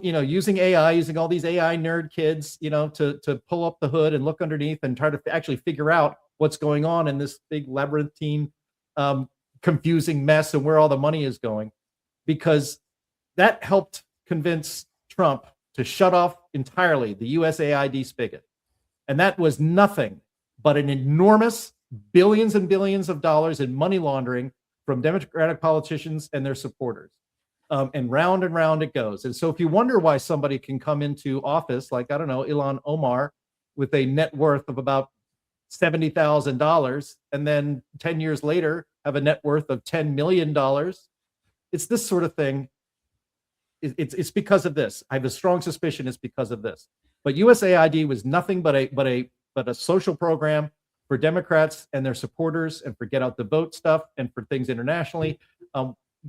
using AI, using all these AI nerd kids, to pull up the hood and look underneath and try to actually figure out what's going on in this big labyrinthine, confusing mess and where all the money is going, because that helped convince Trump to shut off entirely the USAID spigot. And that was nothing but an enormous billions and billions of dollars in money laundering from Democratic politicians and their supporters. And round it goes. And so if you wonder why somebody can come into office, like, I don't know, Ilhan Omar, with a net worth of about $70,000, and then 10 years later have a net worth of $10 million, it's this sort of thing. It's because of this. I have a strong suspicion it's because of this. But USAID was nothing but a social program for Democrats and their supporters, and for get out the vote stuff, and for things internationally.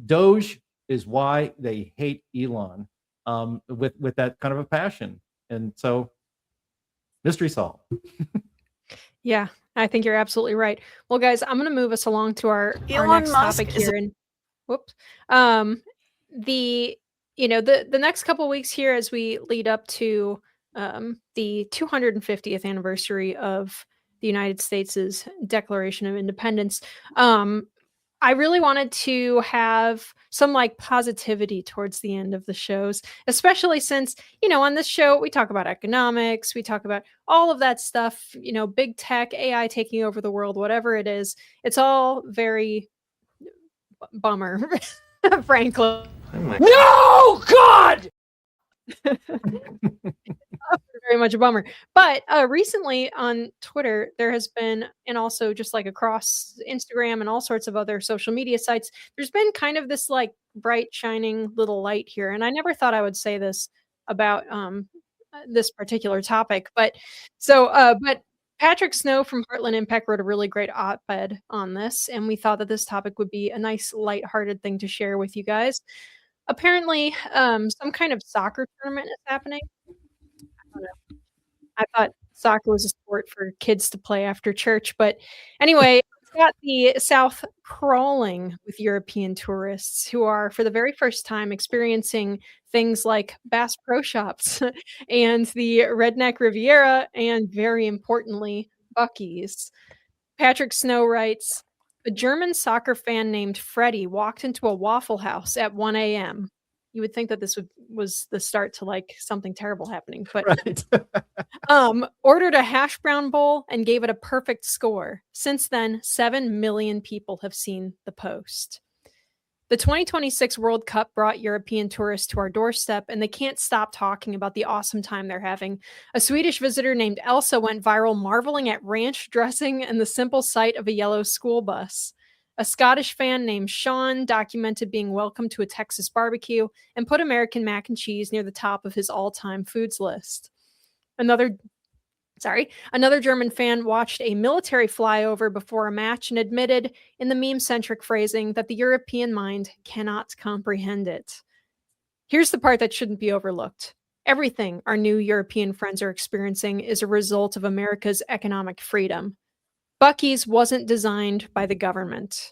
Doge is why they hate Elon, with that kind of a passion. And so, mystery solved. Yeah, I think you're absolutely right. Well, guys, I'm going to move us along to our Elon next Musk topic is here. And whoops. The next couple weeks here, as we lead up to the 250th anniversary of the United States' Declaration of Independence, I really wanted to have some positivity towards the end of the shows, especially since, on this show, we talk about economics, we talk about all of that stuff, big tech, AI taking over the world, whatever it is. It's all very bummer, frankly. No, God! Very much a bummer. But recently on Twitter, there has been, and also just across Instagram and all sorts of other social media sites, there's been kind of this bright shining little light here. And I never thought I would say this about this particular topic, but Patrick Snow from Heartland Impact wrote a really great op-ed on this, and we thought that this topic would be a nice lighthearted thing to share with you guys. Apparently, some kind of soccer tournament is happening. I don't know. I thought soccer was a sport for kids to play after church, but anyway, it's got the South crawling with European tourists who are, for the very first time, experiencing things like Bass Pro Shops and the Redneck Riviera, and very importantly, Buc-ee's. Patrick Snow writes, a German soccer fan named Freddie walked into a Waffle House at 1 a.m. You would think that this was the start to something terrible happening, but right. Ordered a hash brown bowl and gave it a perfect score. Since then, 7 million people have seen the post. The The 2026 World Cup brought European tourists to our doorstep, and they can't stop talking about the awesome time they're having. A Swedish visitor named Elsa went viral marveling at ranch dressing and the simple sight of a yellow school bus. A Scottish fan named Sean documented being welcomed to a Texas barbecue and put American mac and cheese near the top of his all-time foods list. Another German fan watched a military flyover before a match and admitted, in the meme-centric phrasing, that the European mind cannot comprehend it. Here's the part that shouldn't be overlooked. Everything our new European friends are experiencing is a result of America's economic freedom. Buc-ee's wasn't designed by the government.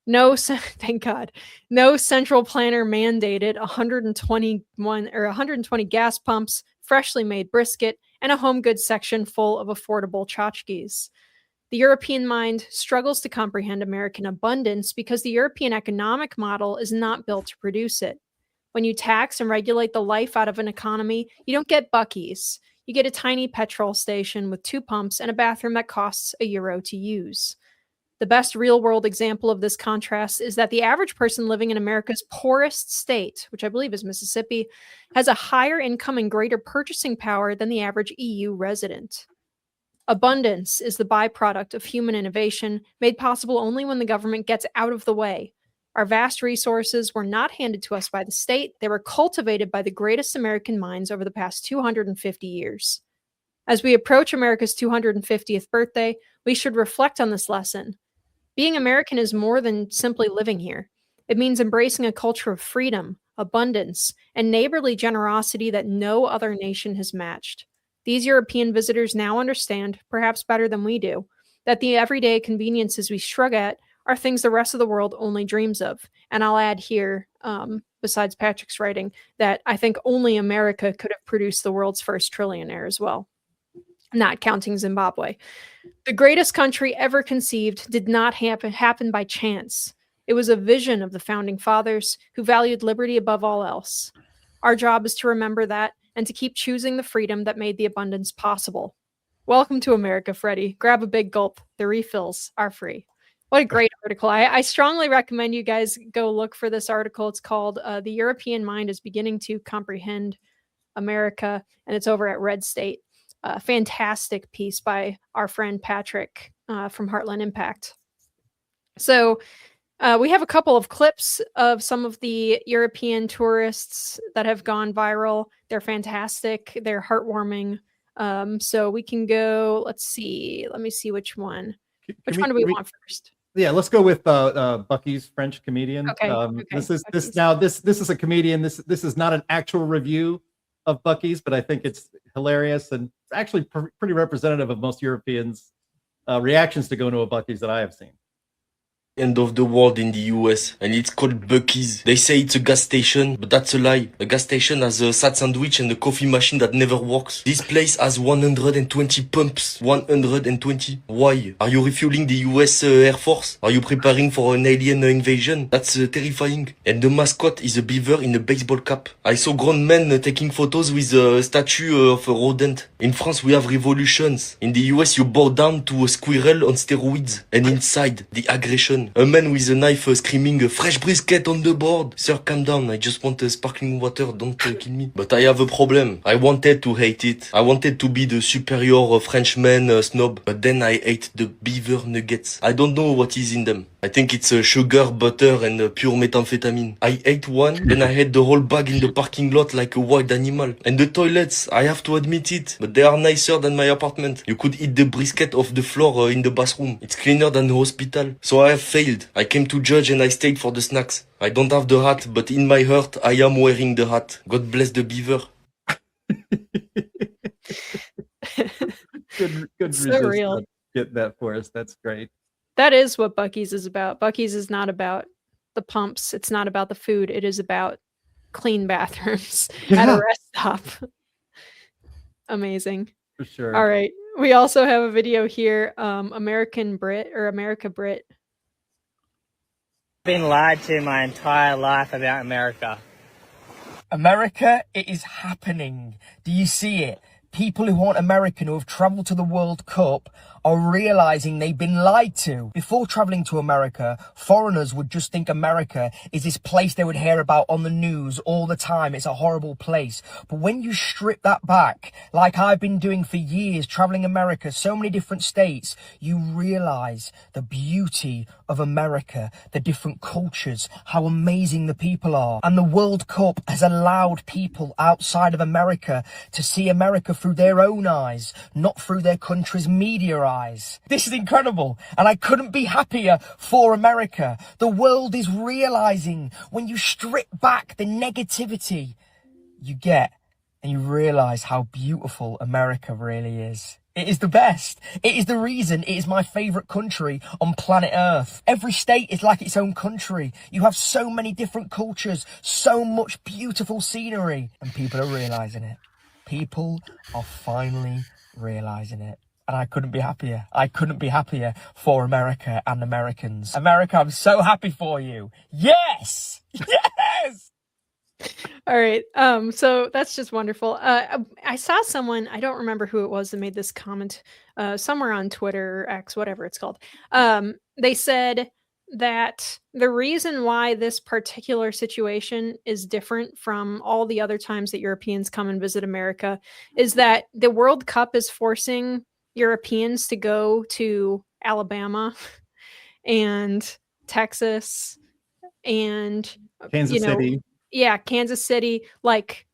Thank God. No central planner mandated 120 gas pumps, freshly made brisket, and a home goods section full of affordable tchotchkes. The European mind struggles to comprehend American abundance because the European economic model is not built to produce it. When you tax and regulate the life out of an economy, you don't get Buc-ee's. You get a tiny petrol station with 2 pumps and a bathroom that costs €1 to use. The best real-world example of this contrast is that the average person living in America's poorest state, which I believe is Mississippi, has a higher income and greater purchasing power than the average EU resident. Abundance is the byproduct of human innovation, made possible only when the government gets out of the way. Our vast resources were not handed to us by the state. They were cultivated by the greatest American minds over the past 250 years. As we approach America's 250th birthday, we should reflect on this lesson. Being American is more than simply living here. It means embracing a culture of freedom, abundance, and neighborly generosity that no other nation has matched. These European visitors now understand, perhaps better than we do, that the everyday conveniences we shrug at are things the rest of the world only dreams of. And I'll add here, besides Patrick's writing, that I think only America could have produced the world's first trillionaire as well, not counting Zimbabwe. The greatest country ever conceived did not happen by chance. It was a vision of the founding fathers who valued liberty above all else. Our job is to remember that and to keep choosing the freedom that made the abundance possible. Welcome to America, Freddie. Grab a big gulp. The refills are free. What a great article. I strongly recommend you guys go look for this article. It's called The European Mind is Beginning to Comprehend America, and it's over at Red State. Fantastic piece by our friend Patrick from Heartland Impact. So we have a couple of clips of some of the European tourists that have gone viral. They're fantastic. They're heartwarming. So we can go, let's see. Let me see which one. Which one do we want first? Yeah, let's go with Buc-ee's French comedian. Okay. This is a comedian. This is not an actual review of Buc-ee's, but I think it's hilarious and it's actually pretty representative of most Europeans' reactions to going to a Buc-ee's that I have seen. End of the world in the US, and it's called Buc-ee's. They say it's a gas station, but that's a lie. A gas station has a sad sandwich and a coffee machine that never works. This place has 120 pumps. 120. Why? Are you refueling the US Air Force? Are you preparing for an alien invasion? That's terrifying. And the mascot is a beaver in a baseball cap. I saw grown men taking photos with a statue of a rodent. In France, we have revolutions. In the US, you bow down to a squirrel on steroids. And inside, the aggression. A man with a knife screaming, a fresh brisket on the board. Sir, calm down. I just want sparkling water. Don't kill me. But I have a problem. I wanted to hate it. I wanted to be the superior Frenchman snob. But then I ate the beaver nuggets. I don't know what is in them. I think it's sugar, butter, and pure methamphetamine. I ate one, then I had the whole bag in the parking lot like a wild animal. And the toilets, I have to admit it, but they are nicer than my apartment. You could eat the brisket off the floor in the bathroom. It's cleaner than the hospital. So I have failed. I came to judge and I stayed for the snacks. I don't have the hat, but in my heart, I am wearing the hat. God bless the beaver. Good So real. Get that for us. That's great. That is what Buc-ee's is about. Buc-ee's is not about the pumps. It's not about the food. It is about clean bathrooms at a rest stop. Amazing. For sure. All right. We also have a video here. America Brit. Been lied to my entire life about America. America, it is happening. Do you see it? people who aren't American who have traveled to the World Cup are realizing they've been lied to. Before traveling to America, foreigners would just think America is this place they would hear about on the news all the time. It's a horrible place. But when you strip that back, like I've been doing for years, traveling America, so many different states, you realize the beauty of America, the different cultures, how amazing the people are. And the World Cup has allowed people outside of America to see America through their own eyes, not through their country's media eyes. This is incredible, and I couldn't be happier for America. The world is realizing when you strip back the negativity you get and you realize how beautiful America really is. It is the best. It is the reason it is my favorite country on planet Earth. Every state is like its own country. You have so many different cultures, so much beautiful scenery, and people are realizing it. People are finally realizing it. And I couldn't be happier. I couldn't be happier for America and Americans. America, I'm so happy for you. Yes! Yes! All right. So that's just wonderful. I saw someone, I don't remember who it was that made this comment, somewhere on Twitter or X, whatever it's called. They said that the reason why this particular situation is different from all the other times that Europeans come and visit America is that the World Cup is forcing Europeans to go to Alabama and Texas and Kansas City. Yeah, Kansas City, like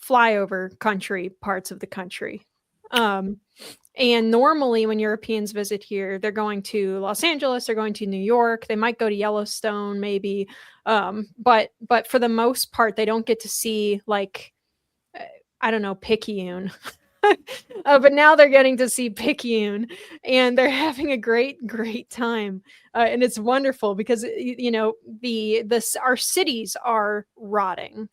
flyover country parts of the country. And normally when Europeans visit here, they're going to Los Angeles, they're going to New York, they might go to Yellowstone maybe. But for the most part, they don't get to see like, I don't know, Picayune. But now they're getting to see Picayune and they're having a great time. And it's wonderful because, you know, our cities are rotting.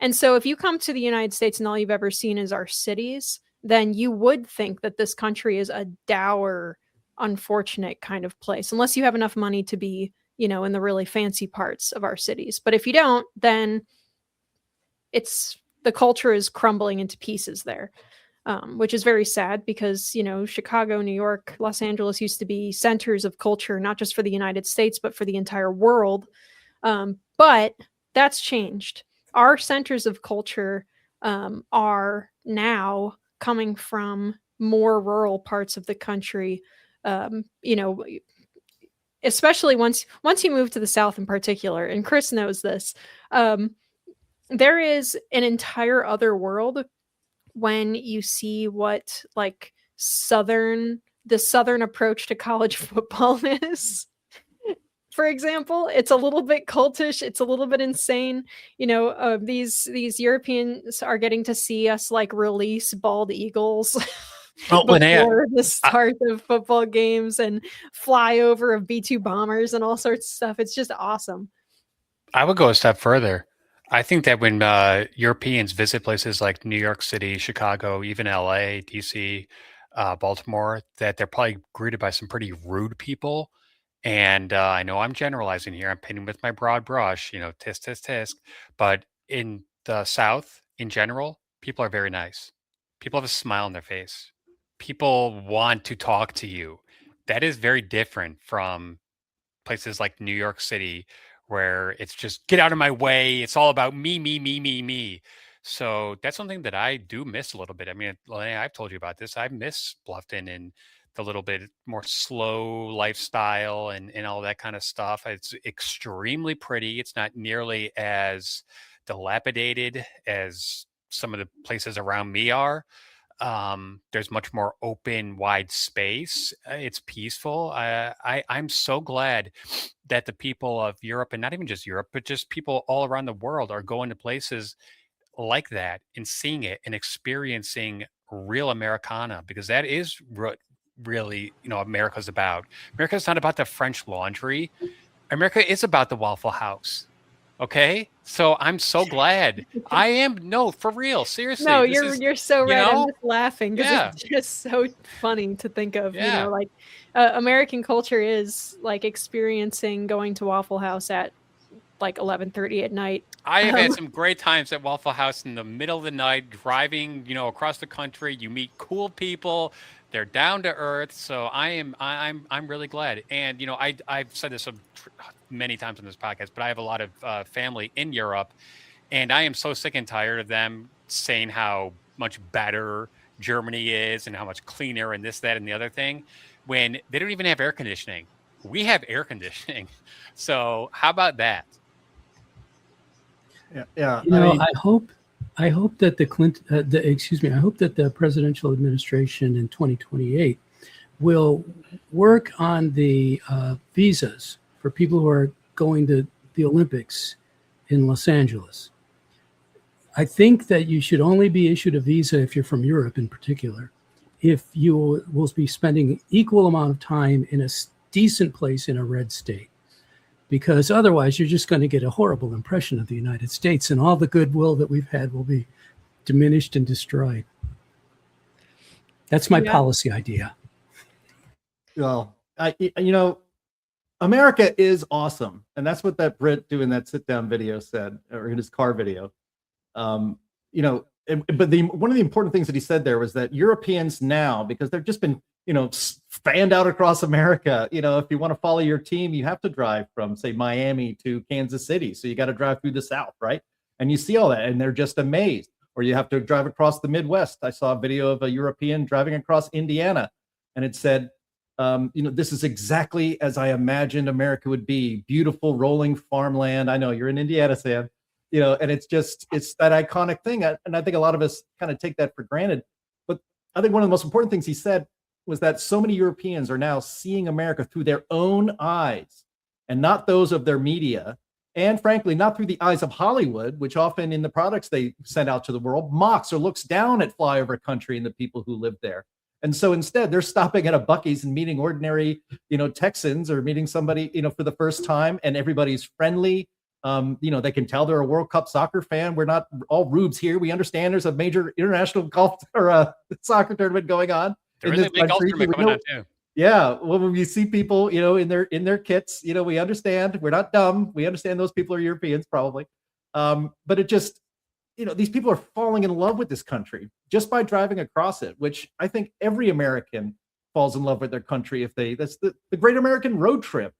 And so if you come to the United States and all you've ever seen is our cities, then you would think that this country is a dour, unfortunate kind of place, unless you have enough money to be, you know, in the really fancy parts of our cities. But if you don't, then the culture is crumbling into pieces there. Which is very sad because, you know, Chicago, New York, Los Angeles used to be centers of culture, not just for the United States, but for the entire world. But that's changed. Our centers of culture are now coming from more rural parts of the country. You know, especially once you move to the South in particular, and Chris knows this, there is an entire other world when you see what like the Southern approach to college football is. For example, it's a little bit cultish. It's a little bit insane. You know, these Europeans are getting to see us like release bald eagles before the start of football games and fly over of B-2 bombers and all sorts of stuff. It's just awesome. I would go a step further. I think that when Europeans visit places like New York City, Chicago, even LA, DC, Baltimore, that they're probably greeted by some pretty rude people. And I know I'm generalizing here. I'm painting with my broad brush, you know, tisk. But in the South, in general, people are very nice. People have a smile on their face. People want to talk to you. That is very different from places like New York City, where it's just get out of my way. It's all about me. So that's something that I do miss a little bit. I mean, I've told you about this. I miss Bluffton and the little bit more slow lifestyle and all that kind of stuff. It's extremely pretty. It's not nearly as dilapidated as some of the places around me are. There's much more open, wide space. It's peaceful. I'm so glad that the people of Europe, and not even just Europe, but just people all around the world are going to places like that and seeing it and experiencing real Americana, because that is really, you know, America's about. America's not about the French Laundry. America is about the Waffle House. Okay, so I'm so glad. I am. No, for real, seriously. No, you're so right. I'm just laughing because Yeah. it's just so funny to think of. Yeah. You know, like American culture is like experiencing going to Waffle House at like 11:30 at night. I have had some great times at Waffle House in the middle of the night, driving, across the country. You meet cool people; they're down to earth. So I'm really glad. And I've said this many times on this podcast, but I have a lot of family in Europe, and I am so sick and tired of them saying how much better Germany is and how much cleaner and this, that, and the other thing, when they don't even have air conditioning. We have air conditioning. So how about that? Yeah. I hope that I hope that the presidential administration in 2028 will work on the visas for people who are going to the Olympics in Los Angeles. I think that you should only be issued a visa if you're from Europe in particular, if you will be spending equal amount of time in a decent place in a red state. Because otherwise you're just going to get a horrible impression of the United States, and all the goodwill that we've had will be diminished and destroyed. That's my policy idea. Well, America is awesome. And that's what that Brit doing that sit down video said, or in his car video. But one of the important things that he said there was that Europeans now, because they've just been, fanned out across America, if you want to follow your team, you have to drive from, say, Miami to Kansas City. So you got to drive through the South, right? And you see all that, and they're just amazed. Or you have to drive across the Midwest. I saw a video of a European driving across Indiana, and it said, this is exactly as I imagined America would be. Beautiful rolling farmland. I know you're in Indiana, Sam. And it's that iconic thing. And I think a lot of us kind of take that for granted. But I think one of the most important things he said was that so many Europeans are now seeing America through their own eyes and not those of their media. And frankly, not through the eyes of Hollywood, which often in the products they send out to the world mocks or looks down at flyover country and the people who live there. And so instead, they're stopping at a Buc-ee's and meeting ordinary, Texans, or meeting somebody, for the first time, and everybody's friendly. They can tell they're a World Cup soccer fan. We're not all rubes here. We understand there's a major international golf or soccer tournament going on. There is a big golf tournament coming out too. Yeah, well, when we see people, in their kits, we understand. We're not dumb. We understand those people are Europeans, probably. But it just, these people are falling in love with this country just by driving across it, which I think every American falls in love with their country that's the Great American Road Trip.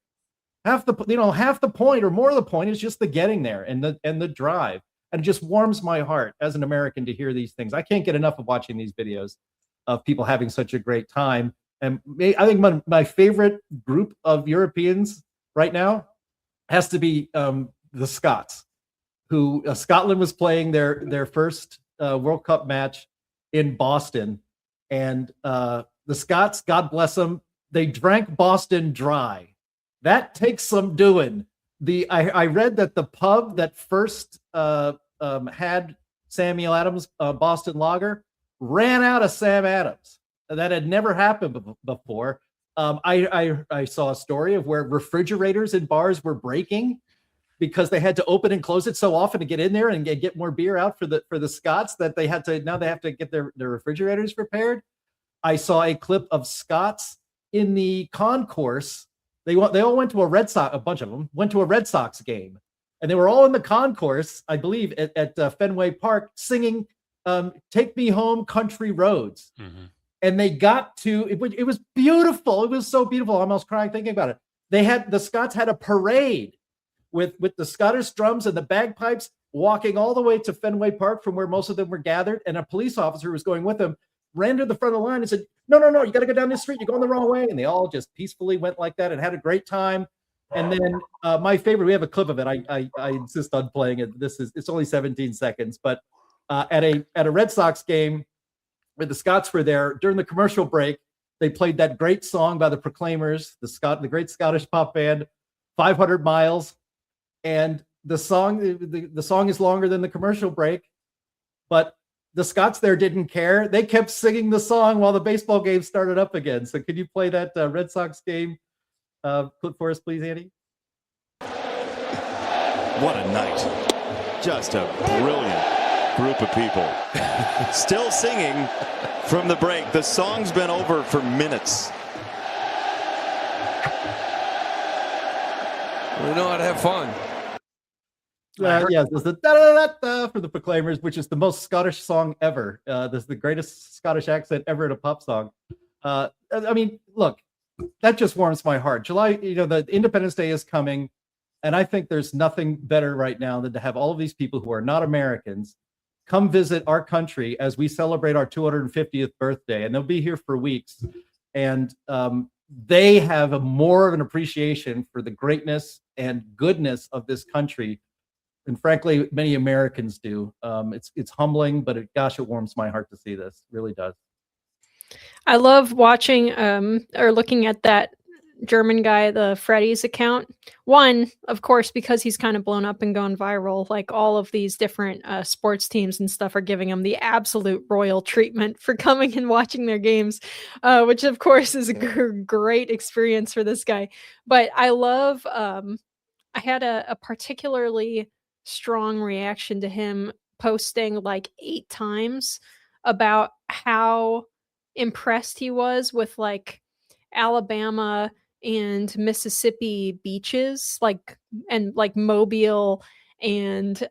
Half the point or more of the point is just the getting there and the drive. And it just warms my heart as an American to hear these things. I can't get enough of watching these videos of people having such a great time. And I think my favorite group of Europeans right now has to be the Scots, who Scotland was playing their first World Cup match in Boston. And the Scots, God bless them, they drank Boston dry. That takes some doing. I read that the pub that first had Samuel Adams Boston Lager ran out of Sam Adams. That had never happened before. I saw a story of where refrigerators in bars were breaking because they had to open and close it so often to get in there and get more beer out for the Scots that they have to get their refrigerators repaired. I saw a clip of Scots in the concourse. They all went to a Red Sox. A bunch of them went to a Red Sox game, and they were all in the concourse, I believe, at Fenway Park, singing "Take Me Home, Country Roads." Mm-hmm. And they got to it. It was beautiful. It was so beautiful. I'm almost crying thinking about it. The Scots had a parade with the Scottish drums and the bagpipes walking all the way to Fenway Park from where most of them were gathered, and a police officer was going with them. Ran to the front of the line and said, no, you got to go down this street. You're going the wrong way. And they all just peacefully went like that and had a great time. And then my favorite, we have a clip of it. I insist on playing it. It's only 17 seconds, but at a Red Sox game where the Scots were there during the commercial break, they played that great song by the Proclaimers, the great Scottish pop band, 500 Miles. And the song is longer than the commercial break, but the Scots there didn't care. They kept singing the song while the baseball game started up again. So could you play that Red Sox game clip for us, please, Andy? What a night. Just a brilliant group of people. Still singing from the break. The song's been over for minutes. We know how to have fun. Yes, there's the da-da-da-da for the Proclaimers, which is the most Scottish song ever. This is the greatest Scottish accent ever in a pop song. I mean, look, that just warms my heart. July, the Independence Day is coming, and I think there's nothing better right now than to have all of these people who are not Americans come visit our country as we celebrate our 250th birthday, and they'll be here for weeks. And they have more of an appreciation for the greatness and goodness of this country. And frankly, many Americans do. It's humbling, but gosh, it warms my heart to see this. It really does. I love watching or looking at that German guy, the Freddy's account. One, of course, because he's kind of blown up and gone viral. Like all of these different sports teams and stuff are giving him the absolute royal treatment for coming and watching their games, which of course is a great experience for this guy. But I love. I had a particularly strong reaction to him posting like 8 times about how impressed he was with like Alabama and Mississippi beaches, like Mobile and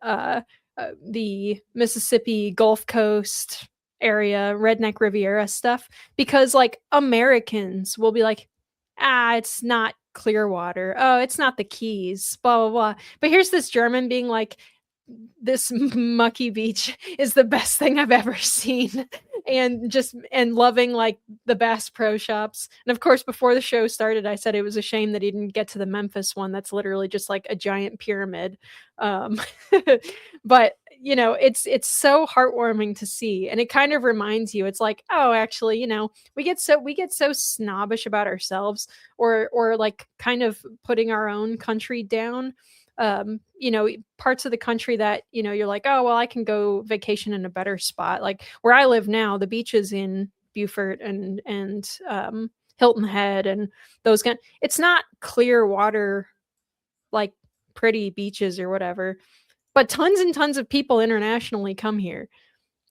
the Mississippi Gulf Coast area, Redneck Riviera stuff, because like Americans will be like, it's not Clearwater. Oh, it's not the Keys, blah, blah, blah. But here's this German being like, this mucky beach is the best thing I've ever seen. And loving like the Bass Pro Shops. And of course, before the show started, I said it was a shame that he didn't get to the Memphis one. That's literally just like a giant pyramid. But it's so heartwarming to see. And it kind of reminds you, it's like, oh, actually, we get so snobbish about ourselves or like kind of putting our own country down. Parts of the country that, you're like, oh, well, I can go vacation in a better spot. Like where I live now, the beaches in Beaufort and Hilton Head and those it's not clear water, like pretty beaches or whatever, but tons and tons of people internationally come here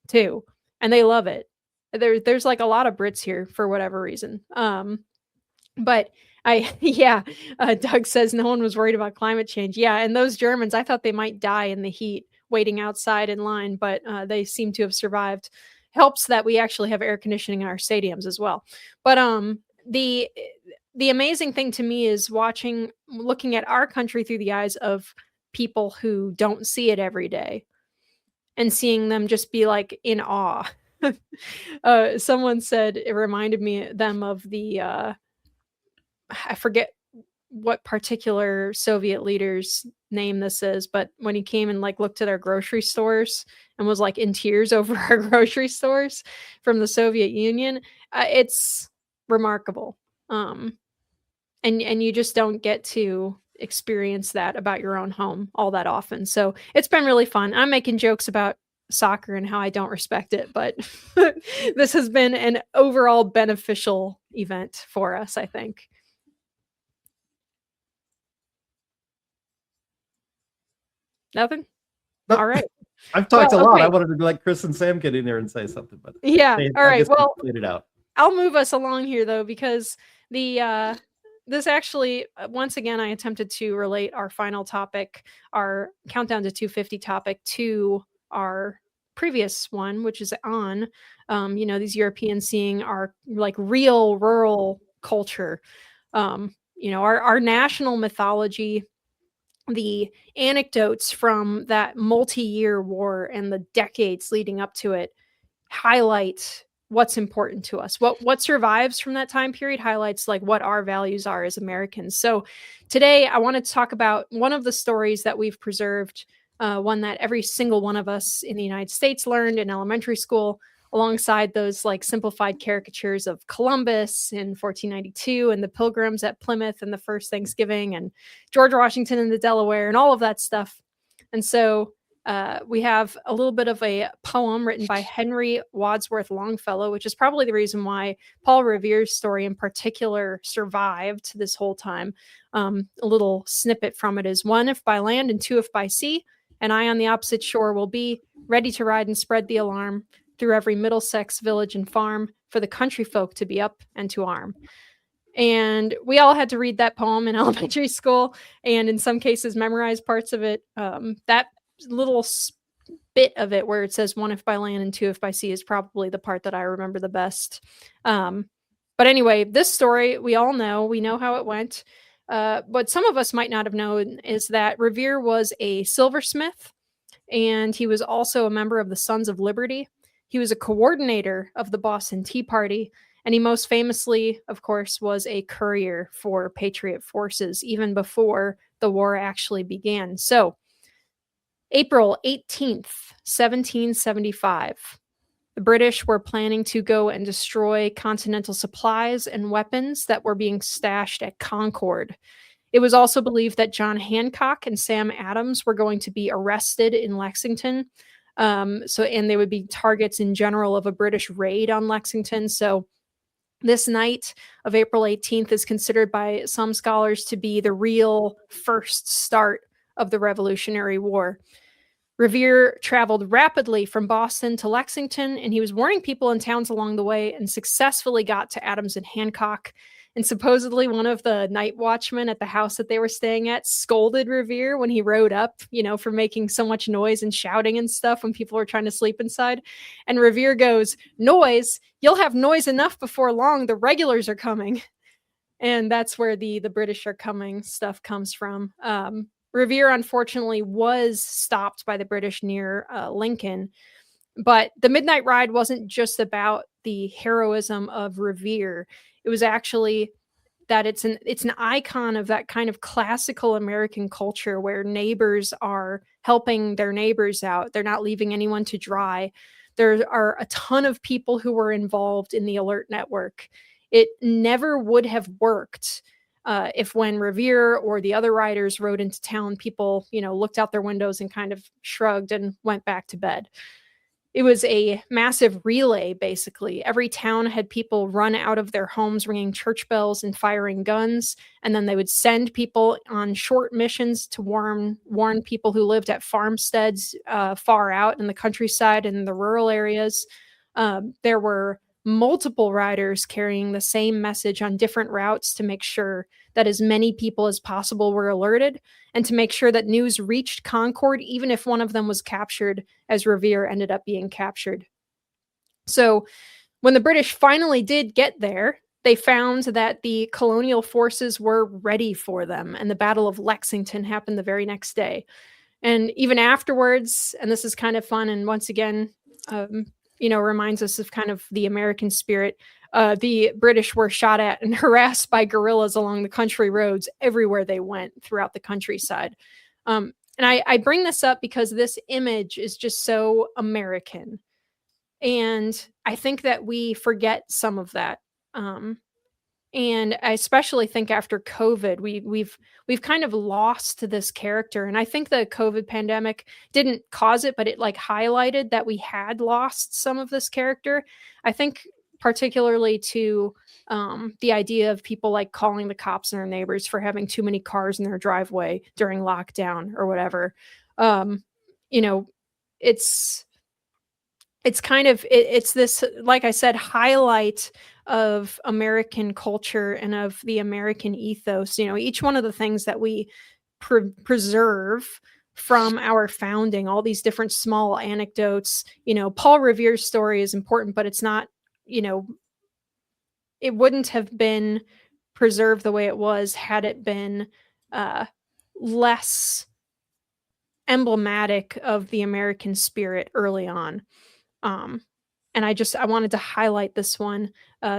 too. And they love it. There's like a lot of Brits here for whatever reason. But Doug says no one was worried about climate change. Yeah, and those Germans, I thought they might die in the heat waiting outside in line, but they seem to have survived. Helps that we actually have air conditioning in our stadiums as well. But the amazing thing to me is looking at our country through the eyes of people who don't see it every day and seeing them just be like in awe. Someone said it reminded them of the I forget what particular Soviet leader's name this is, but when he came and like looked at our grocery stores and was like in tears over our grocery stores from the Soviet Union, it's remarkable. And you just don't get to experience that about your own home all that often. So it's been really fun. I'm making jokes about soccer and how I don't respect it, but this has been an overall beneficial event for us, I think. Nothing? No. All right. I've talked a lot. Okay. I wanted to let Chris and Sam get in there and say something, but yeah. All right. Well, played it out. I'll move us along here though, because this actually, once again, I attempted to relate our final topic, our countdown to 250 topic, to our previous one, which is on, these Europeans seeing our like real rural culture, our national mythology. The anecdotes from that multi-year war and the decades leading up to it highlight what's important to us. What survives from that time period highlights like what our values are as Americans. So today I want to talk about one of the stories that we've preserved, one that every single one of us in the United States learned in elementary school, alongside those like simplified caricatures of Columbus in 1492 and the Pilgrims at Plymouth and the first Thanksgiving and George Washington and the Delaware and all of that stuff. And so we have a little bit of a poem written by Henry Wadsworth Longfellow, which is probably the reason why Paul Revere's story in particular survived this whole time. A little snippet from it is: 1, if by land, and 2, if by sea, and I on the opposite shore will be, ready to ride and spread the alarm through every Middlesex village and farm, for the country folk to be up and to arm. And we all had to read that poem in elementary school, and in some cases memorize parts of it. That little bit of it where it says 1 if by land and 2 if by sea is probably the part that I remember the best. But anyway, this story, we know how it went. What some of us might not have known is that Revere was a silversmith, and he was also a member of the Sons of Liberty. He was a coordinator of the Boston Tea Party, and he most famously, of course, was a courier for Patriot forces even before the war actually began. So, April 18th, 1775. The British were planning to go and destroy Continental supplies and weapons that were being stashed at Concord. It was also believed that John Hancock and Sam Adams were going to be arrested in Lexington. And they would be targets in general of a British raid on Lexington. So this night of April 18th is considered by some scholars to be the real first start of the Revolutionary War. Revere traveled rapidly from Boston to Lexington, and he was warning people in towns along the way and successfully got to Adams and Hancock. And supposedly one of the night watchmen at the house that they were staying at scolded Revere when he rode up, for making so much noise and shouting and stuff when people were trying to sleep inside. And Revere goes, "Noise? You'll have noise enough before long. The regulars are coming." And that's where the British are coming stuff comes from. Revere, unfortunately, was stopped by the British near Lincoln. But the Midnight Ride wasn't just about the heroism of Revere. It was actually that it's an icon of that kind of classical American culture where neighbors are helping their neighbors out. They're not leaving anyone to dry. There are a ton of people who were involved in the Alert Network. It never would have worked if when Revere or the other riders rode into town, people, looked out their windows and kind of shrugged and went back to bed. It was a massive relay, basically. Every town had people run out of their homes ringing church bells and firing guns, and then they would send people on short missions to warn people who lived at farmsteads far out in the countryside and the rural areas. There were multiple riders carrying the same message on different routes to make sure that as many people as possible were alerted and to make sure that news reached Concord, even if one of them was captured, as Revere ended up being captured. So when the British finally did get there, they found that the colonial forces were ready for them, and the Battle of Lexington happened the very next day. And even afterwards, and this is kind of fun, and once again, reminds us of kind of the American spirit. The British were shot at and harassed by guerrillas along the country roads everywhere they went throughout the countryside. And I bring this up because this image is just so American. And I think that we forget some of that. And I especially think after COVID, we've kind of lost this character. And I think the COVID pandemic didn't cause it, but it highlighted that we had lost some of this character. I think particularly to the idea of people calling the cops on their neighbors for having too many cars in their driveway during lockdown or whatever. It's kind of it's this, like I said, highlight of American culture and of the American ethos. Each one of the things that we preserve from our founding, all these different small anecdotes. Paul Revere's story is important, but it's not, it wouldn't have been preserved the way it was had it been less emblematic of the American spirit early on. And I wanted to highlight this one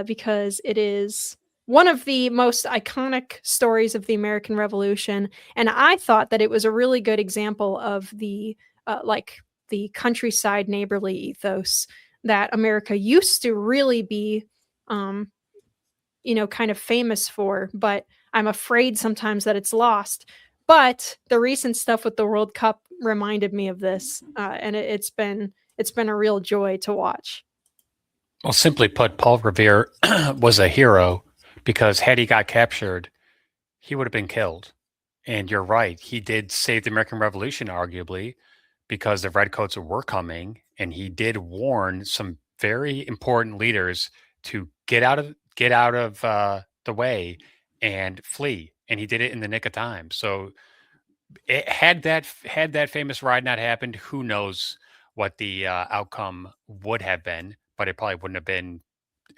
because it is one of the most iconic stories of the American Revolution. And I thought that it was a really good example of the countryside neighborly ethos that America used to really be, kind of famous for. But I'm afraid sometimes that it's lost. But the recent stuff with the World Cup reminded me of this. And it's been a real joy to watch. Well, simply put, Paul Revere was a hero because had he got captured, he would have been killed. And you're right. He did save the American Revolution, arguably, because the Redcoats were coming. And he did warn some very important leaders to get out of the way and flee, and he did it in the nick of time. So had that famous ride not happened, who knows what the outcome would have been, but it probably wouldn't have been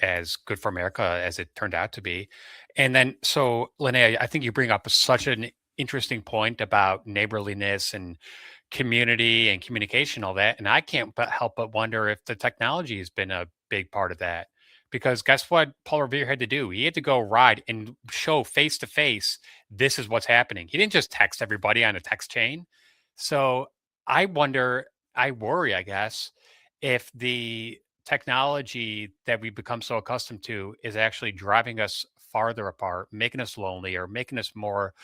as good for America as it turned out to be. And then, so Linnea, I think you bring up such an interesting point about neighborliness and community and communication, all that. And I can't help but wonder if the technology has been a big part of that. Because guess what Paul Revere had to do? He had to go ride and show face to face, this is what's happening. He didn't just text everybody on a text chain. So I worry, I guess, if the technology that we've become so accustomed to is actually driving us farther apart, making us lonely, or making us more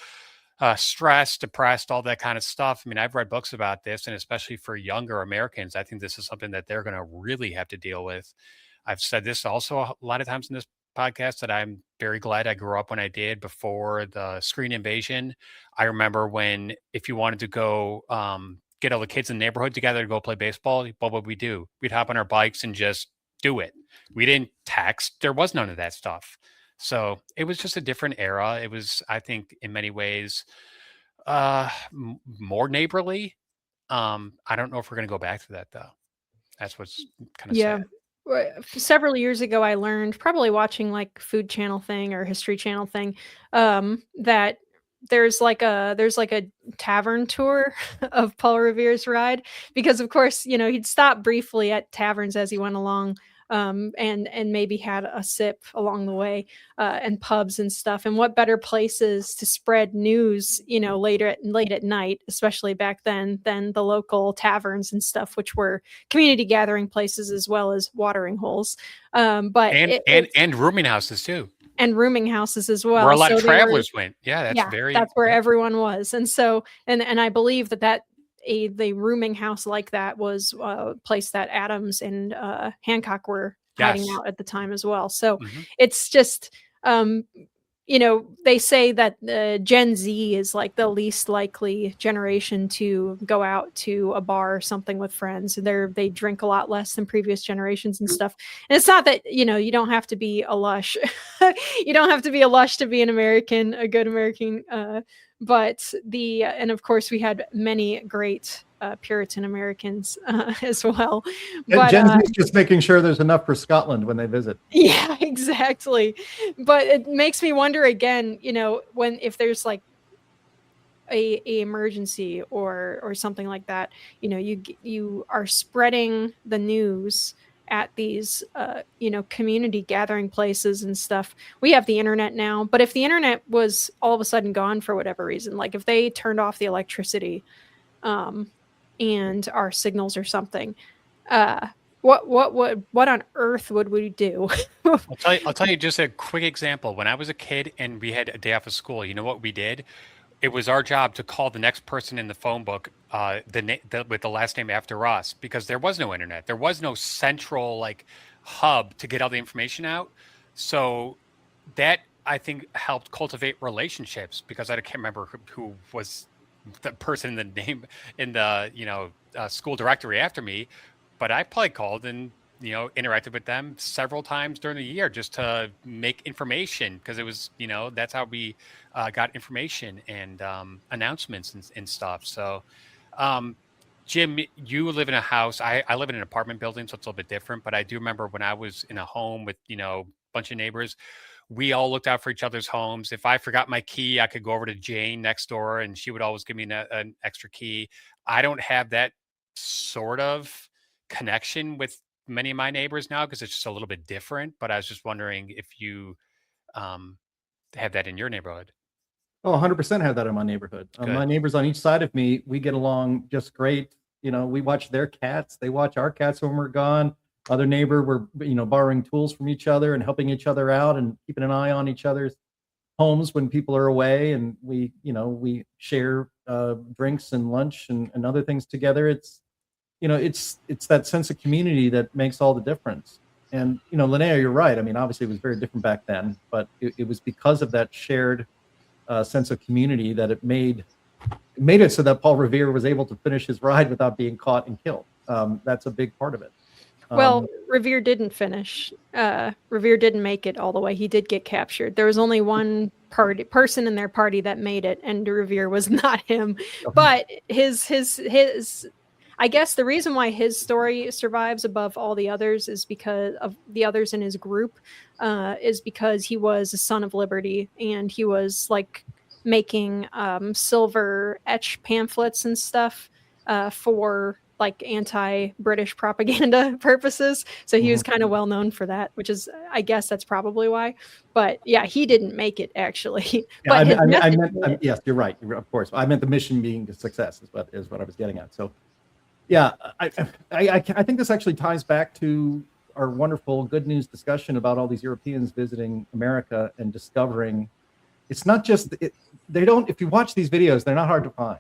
stressed, depressed, all that kind of stuff. I mean, I've read books about this, and especially for younger Americans, I think this is something that they're going to really have to deal with. I've said this also a lot of times in this podcast, that I'm very glad I grew up when I did, before the screen invasion. I remember when, if you wanted to go get all the kids in the neighborhood together to go play baseball, what would we do? We'd hop on our bikes and just do it. We didn't text. There was none of that stuff. So it was just a different era. It was, I think, in many ways, more neighborly. I don't know if we're going to go back to that, though. That's what's kind of sad. Several years ago, I learned, probably watching like Food Channel thing or History Channel thing, that there's like a tavern tour of Paul Revere's ride, because of course, he'd stop briefly at taverns as he went along, and maybe had a sip along the way, and pubs and stuff. And what better places to spread news, late at night, especially back then, than the local taverns and stuff, which were community gathering places as well as watering holes. But and rooming houses too. And rooming houses as well, where a lot of travelers went. Yeah, that's where everyone was. And so, and I believe that the rooming house like that was a place that Adams and Hancock were hiding out at the time as well. So it's just, they say that Gen Z is like the least likely generation to go out to a bar or something with friends. They drink a lot less than previous generations and stuff. And it's not that, you don't have to be a lush. You don't have to be a lush to be an American, a good American. But and of course we had many great Puritan Americans as well. But Gen Z is just making sure there's enough for Scotland when they visit. Yeah, exactly. But it makes me wonder again, if there's like a emergency or something like that, you are spreading the news at these community gathering places and stuff. We have the internet now, but if the internet was all of a sudden gone for whatever reason, like if they turned off the electricity and our signals or something, what on earth would we do? I'll tell you just a quick example. When I was a kid and we had a day off of school, you know what we did? It was our job to call the next person in the phone book with the last name after us, because there was no internet. There was no central hub to get all the information out. So that, I think, helped cultivate relationships, because I can't remember who was the person in the name in the school directory after me, but I probably called and interacted with them several times during the year just to make information, because it was that's how we got information and announcements and stuff. So Jim, you live in a house. I live in an apartment building, so it's a little bit different, but I do remember when I was in a home with a bunch of neighbors, we all looked out for each other's homes. If I forgot my key, I could go over to Jane next door and she would always give me an extra key. I don't have that sort of connection with many of my neighbors now, because it's just a little bit different. But I was just wondering if you have that in your neighborhood. Oh, 100% have that in my neighborhood. My neighbors on each side of me, we get along just great. We watch their cats. They watch our cats when we're gone. Other neighbor, we're borrowing tools from each other and helping each other out and keeping an eye on each other's homes when people are away. And we share drinks and lunch and other things together. It's that sense of community that makes all the difference. And Linnea, you're right. I mean, obviously it was very different back then, but it was because of that shared sense of community that it made it so that Paul Revere was able to finish his ride without being caught and killed. That's a big part of it. Well, Revere didn't finish. Revere didn't make it all the way. He did get captured. There was only one person in their party that made it, and Revere was not him. But his I guess the reason why his story survives above all the others is because of the others in his group, is because he was a son of liberty, and he was like making silver etch pamphlets and stuff for like anti-British propaganda purposes. So he was kind of well known for that, which is, I guess that's probably why. But yeah, he didn't make it actually. Yeah, But yes, you're right. Of course, I meant the mission being a success is what I was getting at. So, yeah, I think this actually ties back to our wonderful good news discussion about all these Europeans visiting America and discovering it's not just they don't. If you watch these videos, they're not hard to find.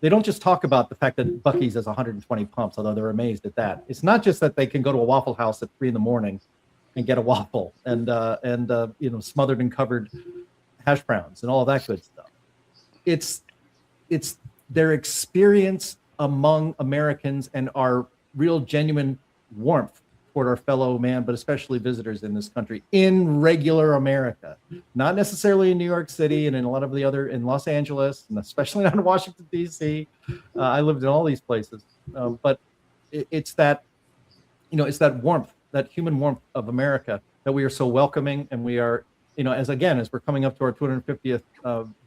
They don't just talk about the fact that Buc-ee's has 120 pumps, although they're amazed at that. It's not just that they can go to a Waffle House at 3 a.m. and get a waffle and smothered and covered hash browns and all of that good stuff. It's their experience among Americans and our real genuine warmth toward our fellow man, but especially visitors in this country in regular America, not necessarily in New York City and in a lot of the other in Los Angeles, and especially not in Washington, D.C. I lived in all these places, but it's that, it's that warmth, that human warmth of America that we are so welcoming. And we are, as we're coming up to our 250th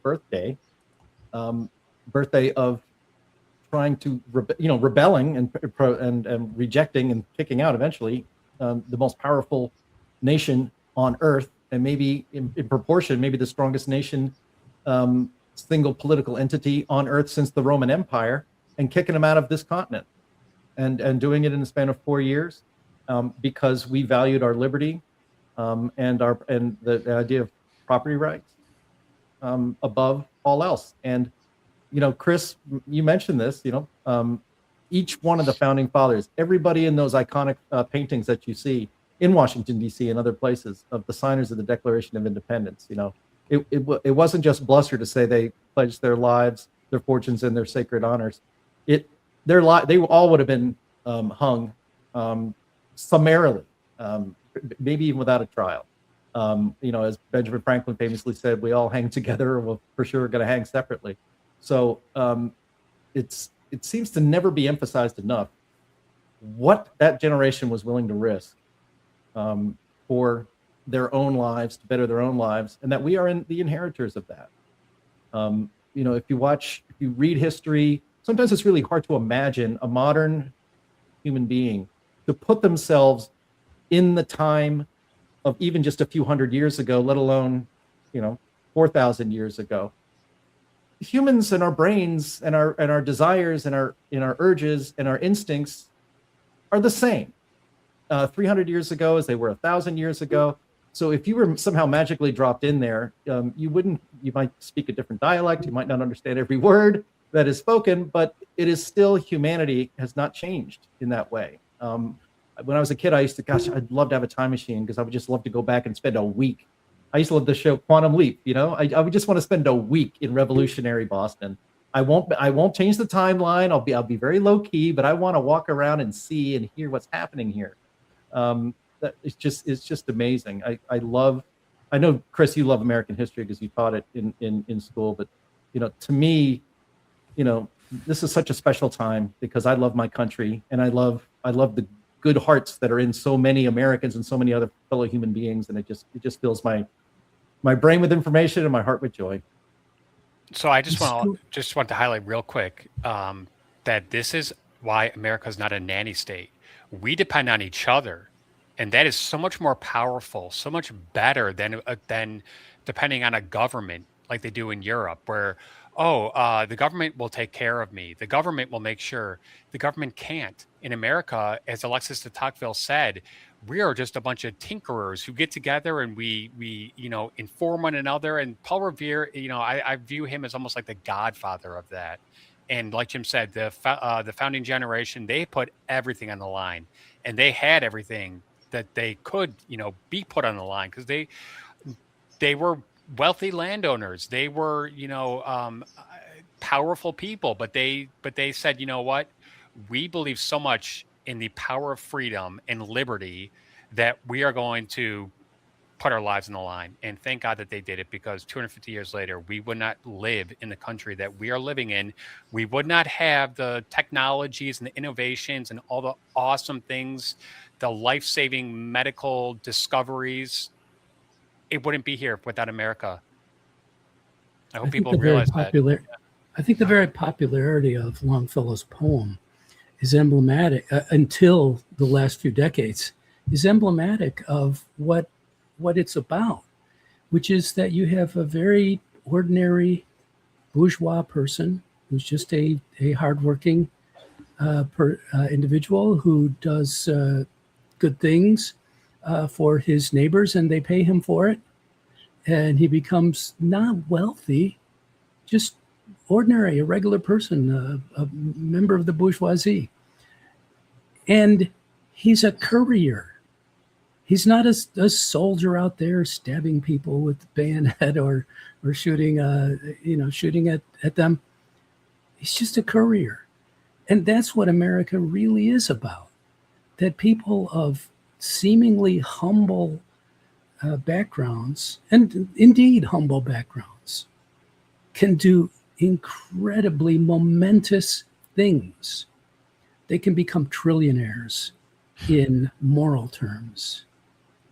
birthday of trying to rebelling and rejecting and kicking out eventually the most powerful nation on earth, and maybe in proportion maybe the strongest nation, single political entity on earth since the Roman Empire, and kicking them out of this continent, and doing it in the span of 4 years, because we valued our liberty and the idea of property rights above all else. And Chris, you mentioned this, each one of the founding fathers, everybody in those iconic paintings that you see in Washington, D.C. and other places of the signers of the Declaration of Independence, it wasn't just bluster to say they pledged their lives, their fortunes, and their sacred honors. They all would have been hung summarily, maybe even without a trial. As Benjamin Franklin famously said, we all hang together, or we're for sure going to hang separately. So it seems to never be emphasized enough what that generation was willing to risk for their own lives, to better their own lives, and that we are the inheritors of that. If you read history, sometimes it's really hard to imagine a modern human being to put themselves in the time of even just a few hundred years ago, let alone 4,000 years ago. Humans and our brains and our desires and our urges and our instincts are the same 300 years ago as they were 1,000 years ago. So if you were somehow magically dropped in there, you might speak a different dialect, you might not understand every word that is spoken, but it is still, humanity has not changed in that way. When I was a kid, I used to, I'd love to have a time machine because I would just love to go back and spend a week. I used to love the show Quantum Leap. I would just want to spend a week in revolutionary Boston. I won't change the timeline. I'll be very low key, but I want to walk around and see and hear what's happening here. It's just amazing. I know, Chris, you love American history because you taught it in school, but to me, this is such a special time because I love my country, and I love the good hearts that are in so many Americans and so many other fellow human beings, and it just fills my brain with information and my heart with joy. So I just want to highlight real quick that this is why America is not a nanny state. We depend on each other, and that is so much more powerful, so much better than depending on a government like they do in Europe, where the government will take care of me. The government will make sure. The government can't. In America, as Alexis de Tocqueville said, we are just a bunch of tinkerers who get together and we inform one another. And Paul Revere, I view him as almost like the godfather of that. And like Jim said, the founding generation, they put everything on the line, and they had everything that they could, be put on the line because they were wealthy landowners. They were, powerful people, but they said, you know what? We believe so much in the power of freedom and liberty that we are going to put our lives on the line. And thank God that they did it, because 250 years later, we would not live in the country that we are living in. We would not have the technologies and the innovations and all the awesome things, the life-saving medical discoveries. It wouldn't be here without America. I hope people realize that. I think the very popularity of Longfellow's poem is emblematic, until the last few decades, is emblematic of what it's about, which is that you have a very ordinary bourgeois person who's just a hardworking individual who does good things for his neighbors, and they pay him for it. And he becomes not wealthy, just ordinary, a regular person, a member of the bourgeoisie. And he's a courier. He's not a soldier out there stabbing people with the bayonet or shooting at them. He's just a courier. And that's what America really is about. That people of seemingly humble backgrounds, and indeed humble backgrounds, can do incredibly momentous things. They can become trillionaires in moral terms.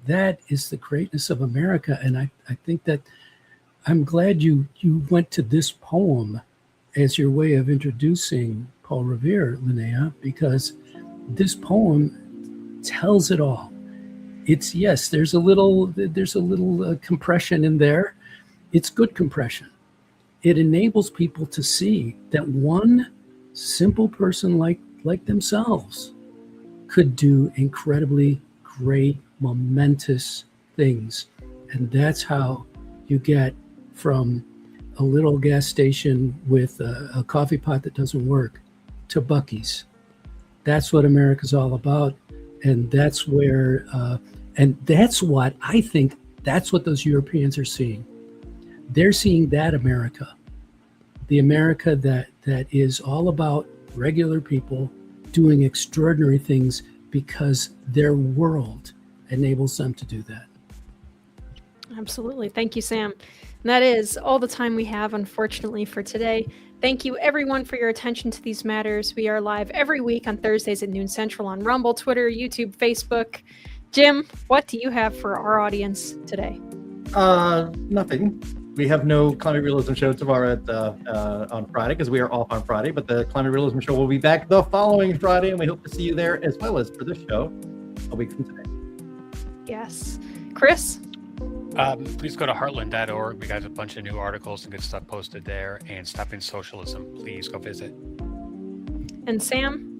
That is the greatness of America. And I think that I'm glad you went to this poem as your way of introducing Paul Revere, Linnea, because this poem tells it all. It's, yes, there's a little compression in there. It's good compression. It enables people to see that one simple person like themselves could do incredibly great, momentous things. And that's how you get from a little gas station with a coffee pot that doesn't work to Buc-ee's. That's what America's all about. And that's where, and that's what I think, that's what those Europeans are seeing. They're seeing that America, the America that is all about regular people doing extraordinary things because their world enables them to do that. Absolutely. Thank you, Sam. And that is all the time we have, unfortunately, for today. Thank you, everyone, for your attention to these matters. We are live every week on Thursdays at noon Central on Rumble, Twitter, YouTube, Facebook. Jim, what do you have for our audience today? Nothing. We have no Climate Realism show tomorrow on Friday because we are off on Friday, but the Climate Realism show will be back the following Friday, and we hope to see you there as well as for this show a week from today. Yes. Chris? Please go to heartland.org. We got a bunch of new articles and good stuff posted there. And Stopping Socialism, please go visit. And Sam?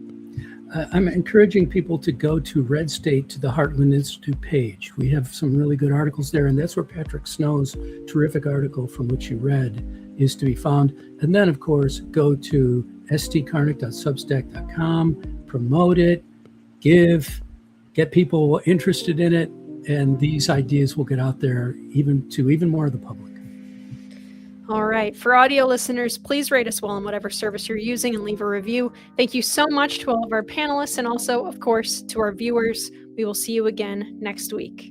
I'm encouraging people to go to Red State, to the Heartland Institute page. We have some really good articles there, and that's where Patrick Snow's terrific article from which you read is to be found. And then, of course, go to stkarnick.substack.com, promote it, get people interested in it, and these ideas will get out there even more of the public. All right. For audio listeners, please rate us well on whatever service you're using and leave a review. Thank you so much to all of our panelists and also, of course, to our viewers. We will see you again next week.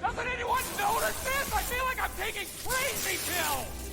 Doesn't anyone notice this? I feel like I'm taking crazy pills!